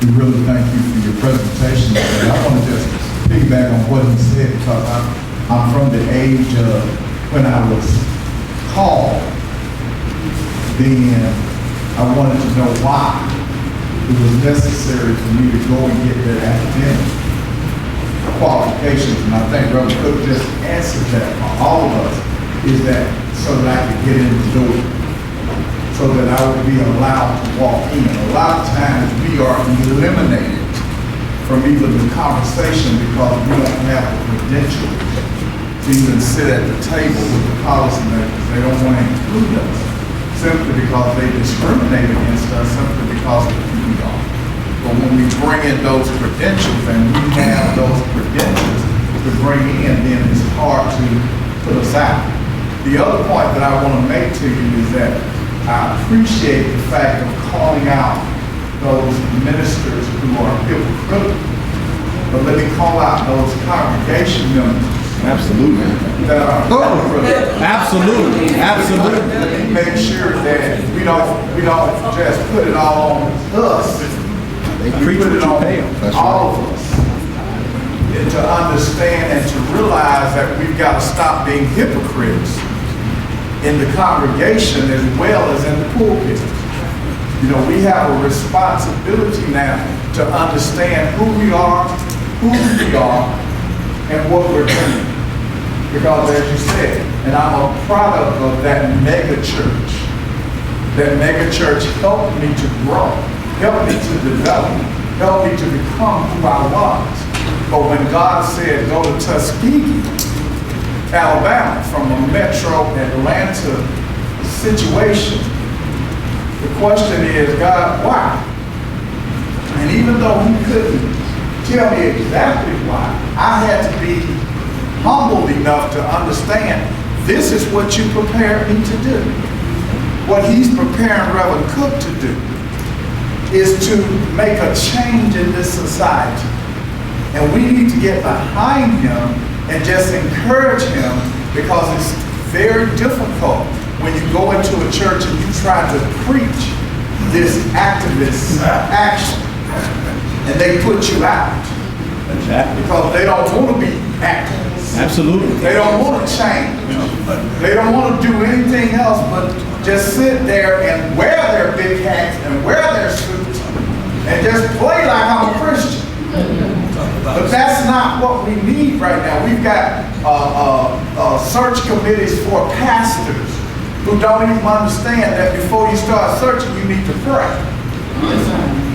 we really thank you for your presentation today. I want to just piggyback on what he said because I'm from the age of when I was called, then I wanted to know why it was necessary for me to go and get their academic qualifications. And I think Reverend Cook just answered that for all of us, is that so that I could get in the door, so that I would be allowed to walk in. A lot of times we are eliminated from even the conversation because we don't have the credentials to even sit at the table with the policymakers. They don't want to include us simply because they discriminate against us simply because of who we are. But when we bring in those credentials and we have those credentials to bring in, then it's hard to put us out. The other point that I want to make to you is that I appreciate the fact of calling out those ministers who are hypocritical. But let me call out those congregation members. Absolutely. That are hypocritical. Absolutely. Absolutely. Let me make sure that we don't just put it all on us. We put it on all of us. And to understand and to realize that we've got to stop being hypocrites in the congregation as well as in the pulpit. You know, we have a responsibility now to understand who we are, and what we're doing. Because as you said, and I'm a product of that mega church. That mega church helped me to grow, helped me to develop, helped me to become who I was. But when God said, go to Tuskegee, Alabama, from a metro Atlanta situation, the question is, God, why? And even though he couldn't tell me exactly why, I had to be humble enough to understand this is what you prepared me to do. What he's preparing Reverend Cook to do is to make a change in this society. And we need to get behind him and just encourage him, because it's very difficult when you go into a church and you try to preach this activist action and they put you out. Exactly. Because they don't want to be activists. Absolutely. They don't want to change. They don't want to do anything else but just sit there and wear their big hats and wear their suits and just play like I'm a Christian. But that's not what we need right now. We've got search committees for pastors who don't even understand that before you start searching, you need to pray.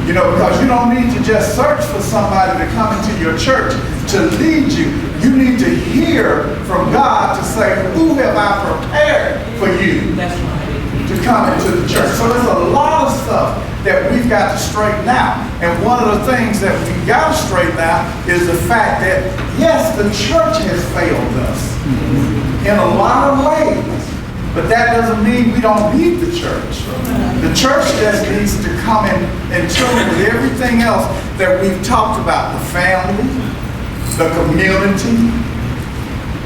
You know, because you don't need to just search for somebody to come into your church to lead you. You need to hear from God to say, who have I prepared for you to come into the church? So there's a lot of stuff that we've got to straighten out. And one of the things that we've got to straighten out is the fact that, yes, the church has failed us in a lot of ways. But that doesn't mean we don't need the church. The church just needs to come in tune with everything else that we've talked about. The family, the community.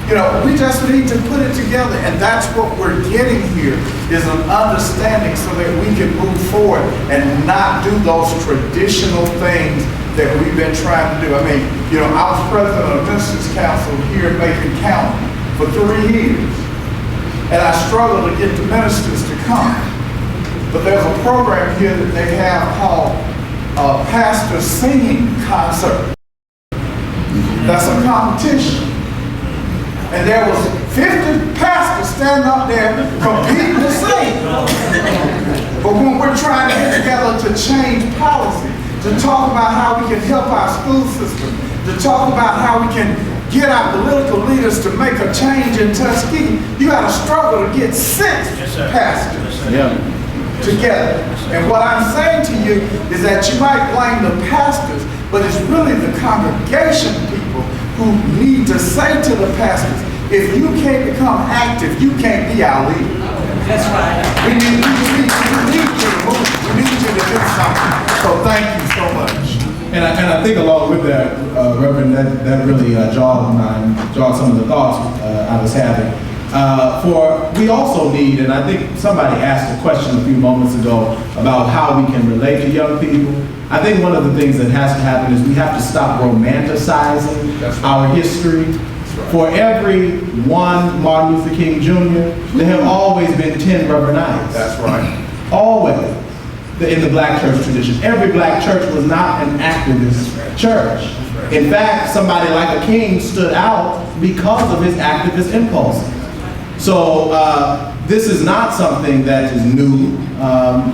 You know, we just need to put it together. And that's what we're getting here, is an understanding so that we can move forward and not do those traditional things that we've been trying to do. I mean, you know, I was president of the Ministers Council here in Macon County for 3 years. And I struggle to get the ministers to come. But there's a program here that they have called Pastor Singing Concert. That's a competition. And there was 50 pastors stand up there competing to sing. But when we're trying to get together to change policy, to talk about how we can help our school system, to talk about how we can get our political leaders to make a change in Tuskegee, you got to struggle to get 6 pastors together. And what I'm saying to you is that you might blame the pastors, but it's really the congregation people who need to say to the pastors, if you can't become active, you can't be our leader. That's right. We need you to move. We need you to do something. So thank you so much. And I think along with that, Reverend, that really jawed some of the thoughts I was having. We also need, and I think somebody asked a question a few moments ago about how we can relate to young people. I think one of the things that has to happen is we have to stop romanticizing our history. For every one Martin Luther King Jr., there have always been 10 Reverend Knights. That's right. Always. In the black church tradition. Every black church was not an activist church. In fact, somebody like a King stood out because of his activist impulses. So this is not something that is new.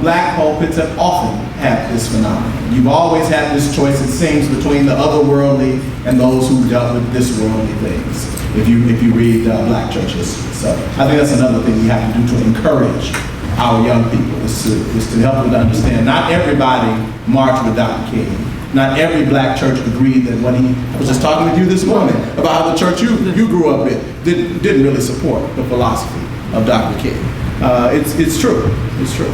Black pulpits have often had this phenomenon. You've always had this choice, it seems, between the otherworldly and those who dealt with this worldly things, if you read black church history. So I think that's another thing we have to do to encourage our young people, is to help them to understand not everybody marched with Dr. King. Not every black church agreed that what I was just talking with you this morning about how the church you grew up in didn't really support the philosophy of Dr. King. It's true. It's true.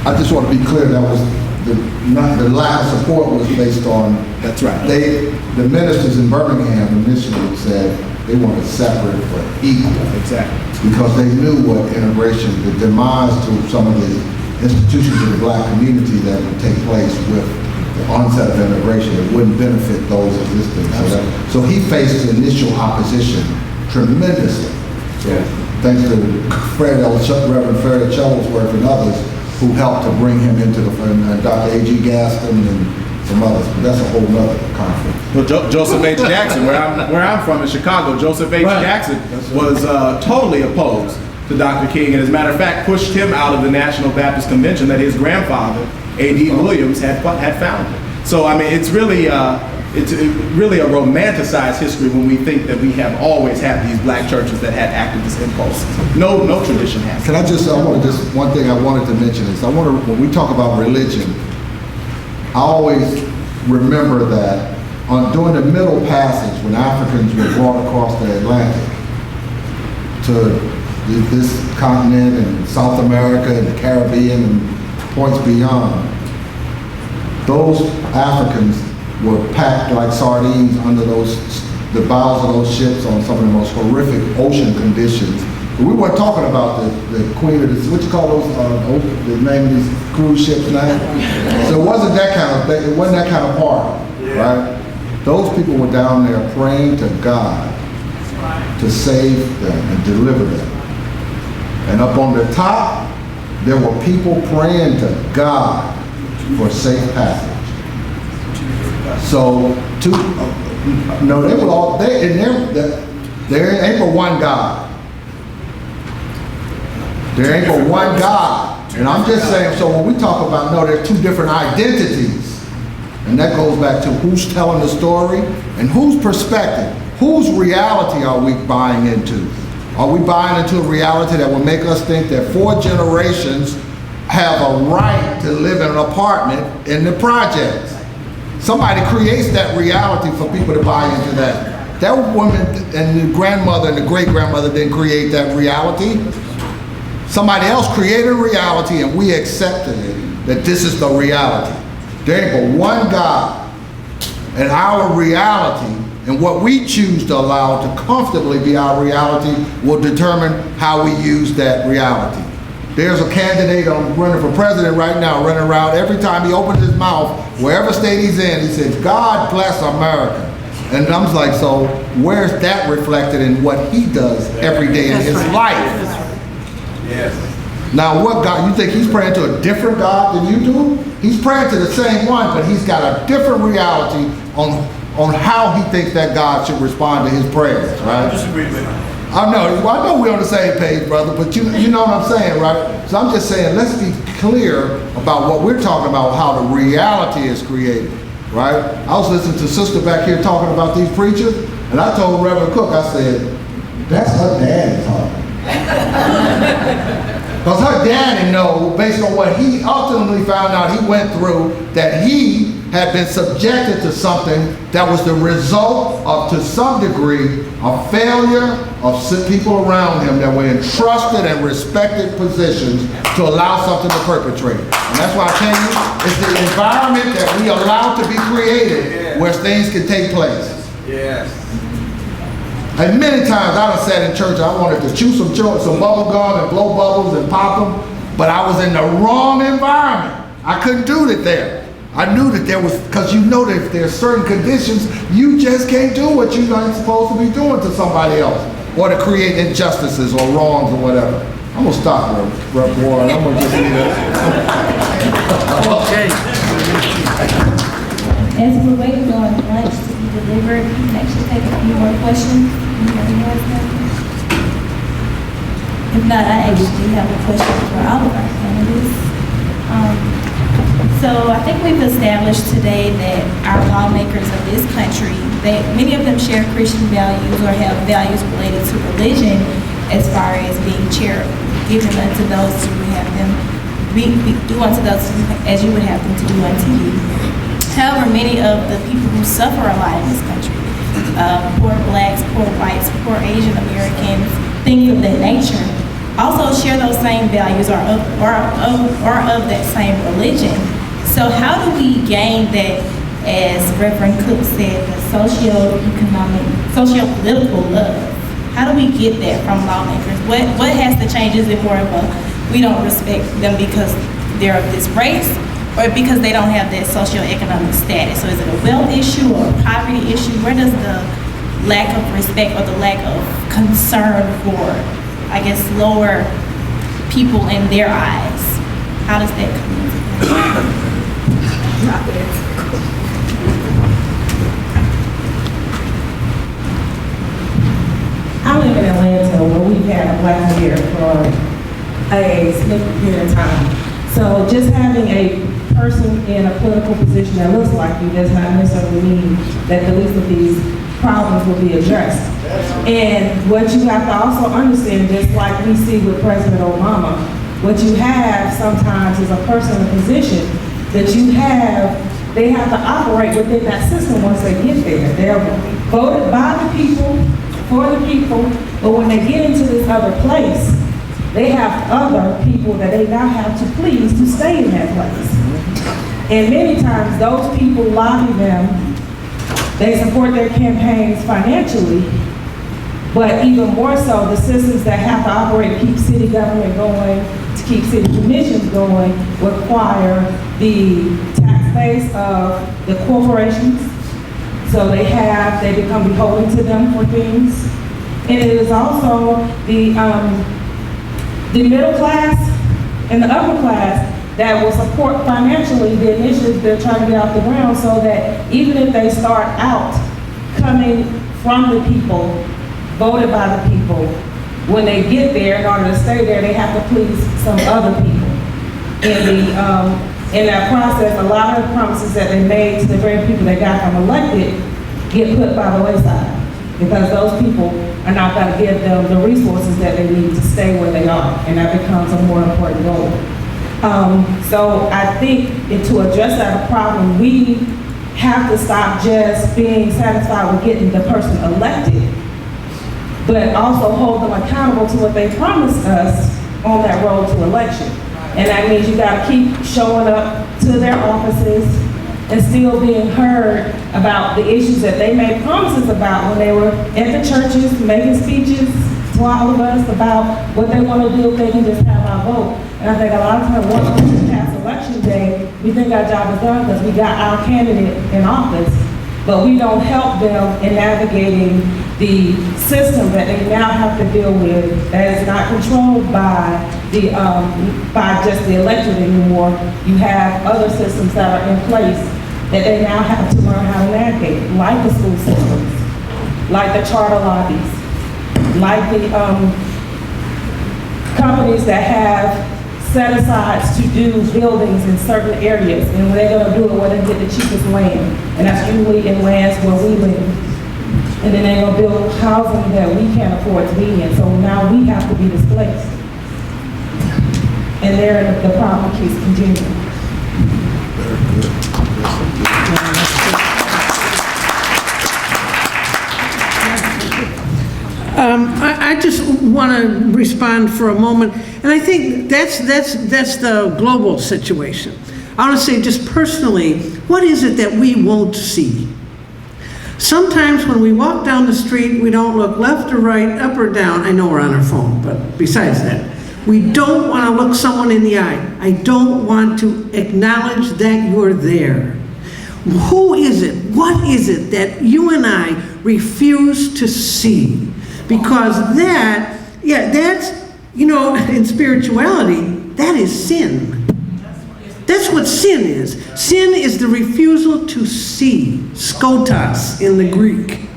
I just want to be clear, that was the lack of support was based on. That's right. The ministers in Birmingham initially said they wanted separate but equal. Exactly. Because they knew what integration, the demise to some of the institutions of the black community that would take place with the onset of immigration, it wouldn't benefit those existing. So he faced initial opposition tremendously. So thanks to Reverend Fred Shuttlesworth and others who helped to bring him into and Dr. A.G. Gaston and some others, but that's a whole nother conflict. Well, Joseph H. Jackson, where I'm from in Chicago, Joseph H. Jackson was totally opposed to Dr. King, and as a matter of fact, pushed him out of the National Baptist Convention that his grandfather, A.D. Williams, had founded. So I mean, it's really a romanticized history when we think that we have always had these black churches that had activist impulses. No tradition has. Can I just, one thing I wanted to mention is, when we talk about religion, I always remember that during the Middle Passage, when Africans were brought across the Atlantic to this continent and South America and the Caribbean and points beyond, those Africans were packed like sardines under the bows of those ships on some of the most horrific ocean conditions. But we weren't talking about the queen of what you call those, the name of these cruise ships now? So it wasn't that kind of party, right? Those people were down there praying to God to save them and deliver them. And up on the top, there were people praying to God for safe passage. So, they were all, there ain't but one God. There ain't but one God. And I'm just saying, so when we talk about, there's two different identities. And that goes back to who's telling the story and whose perspective, whose reality are we buying into? Are we buying into a reality that will make us think that 4 generations have a right to live in an apartment in the projects? Somebody creates that reality for people to buy into that. That woman and the grandmother and the great-grandmother didn't create that reality. Somebody else created a reality and we accepted it, that this is the reality. There ain't but one God, and our reality and what we choose to allow to comfortably be our reality will determine how we use that reality. There's a candidate running for president right now, running around every time he opens his mouth, wherever state he's in, he says, God bless America. And I'm like, so where's that reflected in what he does every day in his life? Yes. Now what God, you think he's praying to a different God than you do? He's praying to the same one, but he's got a different reality on how he thinks that God should respond to his prayers, right? I disagree with you. I know we're on the same page, brother, but you know what I'm saying, right? So I'm just saying, let's be clear about what we're talking about, how the reality is created, right? I was listening to sister back here talking about these preachers, and I told Reverend Cook, I said, that's her daddy talking. Because her daddy knows, based on what he ultimately found out he went through, that he had been subjected to something that was the result of, to some degree, a failure of people around him that were in trusted and respected positions to allow something to perpetrate. And that's why I tell you, it's the environment that we allow to be created where things can take place. Yes. And many times I done sat in church, I wanted to chew some bubble gum and blow bubbles and pop them, but I was in the wrong environment. I couldn't do it there. I knew that there was, because you know that if there's certain conditions, you just can't do what you're not supposed to be doing to somebody else, or to create injustices or wrongs or whatever. I'm gonna stop, Rev Warren. I'm gonna just leave it. Okay. As we're waiting on lunch to be delivered, we can actually take a few more questions. Anybody else have any? If not, I actually have a question for all of our panelists. So I think we've established today that our lawmakers of this country, many of them share Christian values or have values related to religion as far as being charitable, giving unto those who would have them, do unto those as you would have them to do unto you. However, many of the people who suffer a lot in this country, poor blacks, poor whites, poor Asian Americans, things of that nature, also share those same values or of that same religion. So how do we gain that, as Reverend Cook said, the socio-political love? How do we get that from lawmakers? What has to change? Is it more of a, we don't respect them because they're of this race, or because they don't have that socioeconomic status? So is it a wealth issue or a poverty issue? Where does the lack of respect or the lack of concern for, I guess, lower people in their eyes, how does that come into play? I live in Atlanta where we've had a black mayor for a significant period of time. So just having a person in a political position that looks like you does not necessarily mean that the least of these problems will be addressed. And what you have to also understand, just like we see with President Obama, what you have sometimes is a person in a position that they have to operate within that system once they get there. They're voted by the people, for the people, but when they get into this other place, they have other people that they now have to please to stay in that place. And many times those people lobby them, they support their campaigns financially, but even more so, the systems that have to operate to keep city government going, to keep city commissions going, require the tax base of the corporations. So they become beholden to them for things. And it is also the middle class and the upper class that will support financially the initiatives they're trying to get off the ground, so that even if they start out coming from the people, voted by the people, when they get there, in order to stay there, they have to please some other people. In that process, a lot of the promises that they made to the very people that got them elected get put by the wayside, because those people are not going to give them the resources that they need to stay where they are, and that becomes a more important goal. So I think to address that problem, we have to stop just being satisfied with getting the person elected, but also hold them accountable to what they promised us on that road to election. And that means you gotta keep showing up to their offices and still being heard about the issues that they made promises about when they were at the churches, making speeches to all of us about what they want to do if they can just have our vote. And I think a lot of times, once we pass election day, we think our job is done because we got our candidate in office, but we don't help them in navigating the system that they now have to deal with, that is not controlled by just the electorate anymore. You have other systems that are in place that they now have to learn how to navigate, like the school systems, like the charter lobbies, like the companies that have set-asides to do buildings in certain areas, and they're gonna do it where they get the cheapest land, and that's usually in lands where we live. And then they're gonna build housing that we can't afford to be in, so now we have to be displaced. And there the problem keeps continuing. I just want to respond for a moment, and I think that's the global situation. I want to say just personally, what is it that we won't see? Sometimes when we walk down the street, we don't look left or right, up or down. I know we're on our phone, but besides that, we don't want to look someone in the eye. I don't want to acknowledge that you're there. Who is it? What is it that you and I refuse to see? Because that's, in spirituality, that is sin. That's what sin is. Sin is the refusal to see, skotos in the Greek.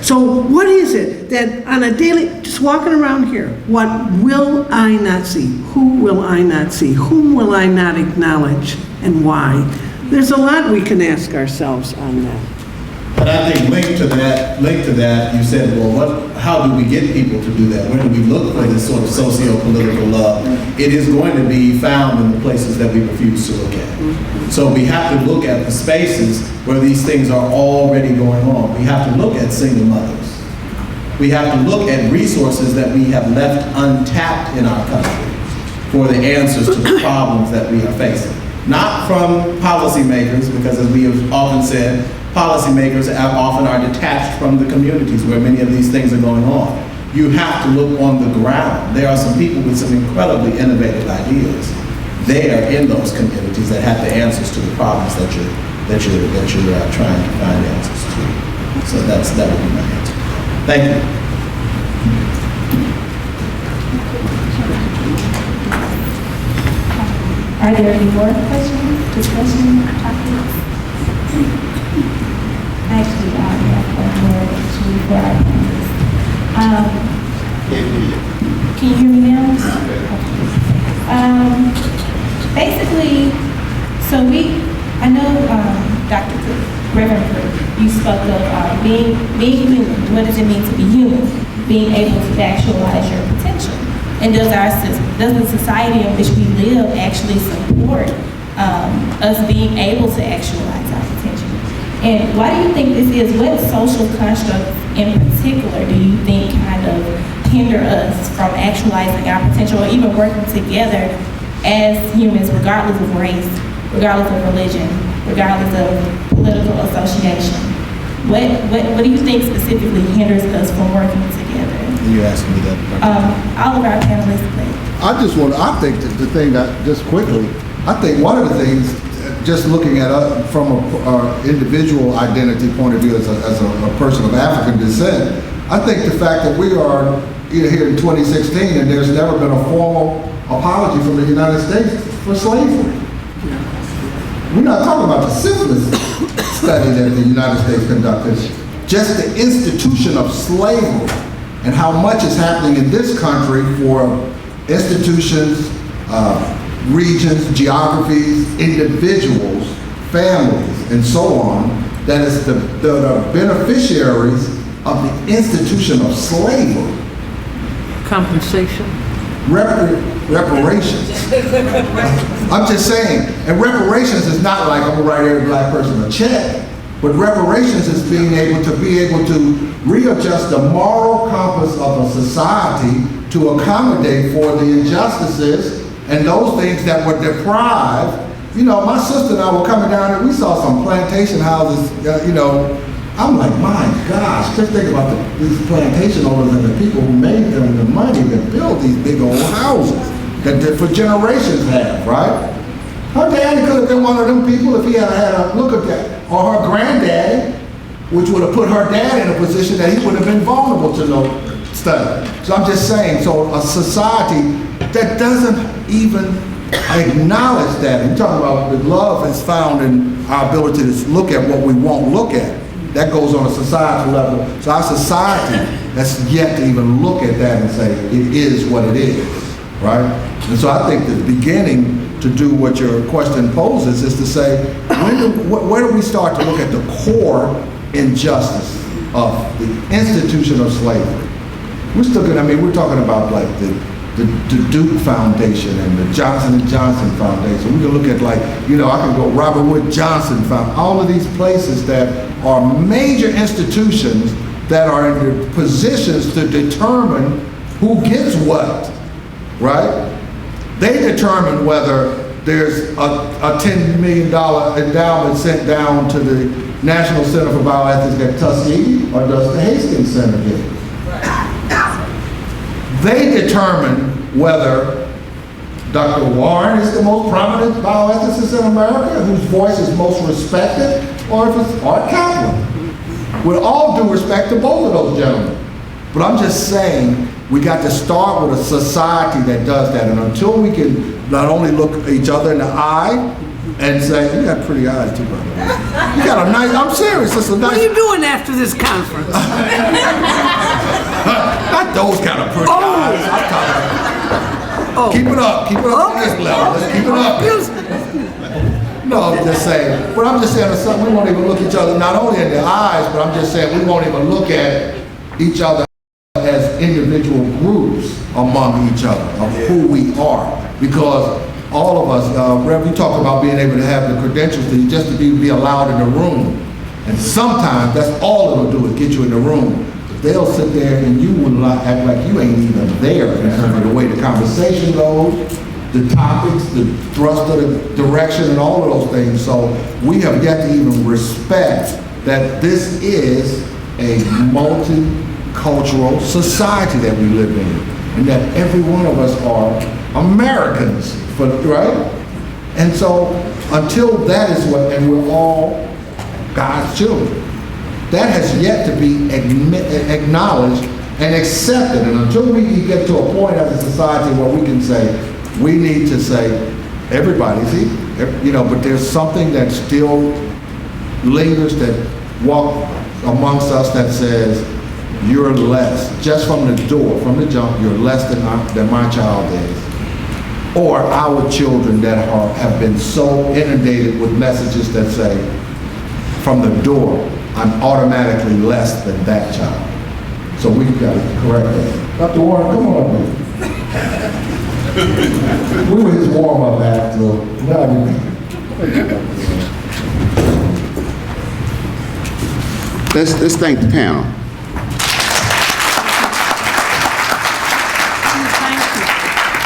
So what is it that on a daily, just walking around here, what will I not see? Who will I not see? Whom will I not acknowledge, and why? There's a lot we can ask ourselves on that. But I think linked to that, you said, well, how do we get people to do that? Where do we look for this sort of socio-political love? It is going to be found in the places that we refuse to look at. So we have to look at the spaces where these things are already going on. We have to look at single mothers. We have to look at resources that we have left untapped in our country for the answers to the problems that we are facing. Not from policymakers, because as we have often said, policymakers often are detached from the communities where many of these things are going on. You have to look on the ground. There are some people with some incredibly innovative ideas there in those communities that have the answers to the problems that you're trying to find answers to. So that would be my answer. Thank you. Are there any more questions, discussion, topics? Actually, I have one more before I end this. Can you hear me now? Basically, so I know Dr. Cook, Reverend Cook, you spoke of being human. What does it mean to be human? Being able to actualize your potential. And does the society in which we live actually support us being able to actualize our potential? And why do you think this is? What social constructs in particular do you think kind of hinder us from actualizing our potential or even working together as humans, regardless of race, regardless of religion, regardless of political association? What do you think specifically hinders us from working together? You asking me that? All of our panelists, please. I think that the thing that, just quickly, I think one of the things, just looking at from our individual identity point of view as a person of African descent, I think the fact that we are here in 2016 and there's never been a formal apology from the United States for slavery. We're not talking about the syphilis study that the United States conducted, just the institution of slavery and how much is happening in this country for institutions, regions, geographies, individuals, families, and so on, that is the beneficiaries of the institution of slavery. Compensation? Reparations. I'm just saying, and reparations is not like I'm gonna write every black person a check, but reparations is being able to readjust the moral compass of a society to accommodate for the injustices and those things that were deprived. You know, my sister and I were coming down and we saw some plantation houses, I'm like, my gosh, just think about these plantation owners and the people who made them the money to build these big old houses that for generations have, right? Her daddy could have been one of them people if he had a look at that. Or her granddaddy, which would have put her dad in a position that he would have been vulnerable to no study. So I'm just saying, so a society that doesn't even acknowledge that, and talking about the love is found in our ability to look at what we won't look at. that goes on a societal level. So our society has yet to even look at that and say, it is what it is, right? And so I think the beginning to do what your question poses is to say, where do we start to look at the core injustice of the institution of slavery? We're still gonna, we're talking about like the Duke Foundation and the Johnson & Johnson Foundation. We can look at I can go Robert Wood Johnson Foundation, all of these places that are major institutions that are in the positions to determine who gets what, right? They determine whether there's a $10 million endowment sent down to the National Center for Bioethics at Tuskegee, or does the Hastings Center get it? They determine whether Dr. Warren is the most prominent bioethicist in America, whose voice is most respected, or if it's Art Kaplan. With all due respect to both of those gentlemen. But I'm just saying, we got to start with a society that does that. And until we can not only look each other in the eye and say, you got pretty eyes too, brother. You got a nice, I'm serious, it's a nice. What are you doing after this conference? Not those kind of pretty eyes. I'm talking about. Keep it up at this level. Let's keep it up. No, I'm just saying. But I'm just saying, we won't even look each other not only in the eyes, but I'm just saying we won't even look at each other as individual groups among each other of who we are, because all of us, Reverend, you talk about being able to have the credentials just to be allowed in the room, and sometimes that's all it'll do is get you in the room. They'll sit there and you will not act like you ain't even there in terms of the way the conversation goes, the topics, the thrust of the direction, and all of those things. So we have yet to even respect that this is a multicultural society that we live in, and that every one of us are Americans, right? And so until that is what, and we're all God's children, that has yet to be acknowledged and accepted. And until we get to a point as a society where we can say, we need to say, everybody, see, but there's something that still lingers that walk amongst us that says, you're less, just from the door, from the jump, you're less than my child is. Or our children that have been so inundated with messages that say, from the door, I'm automatically less than that child. So we've got to correct that. Dr. Warren, come on, man. We were his warm-up act, so now Let's thank the panel.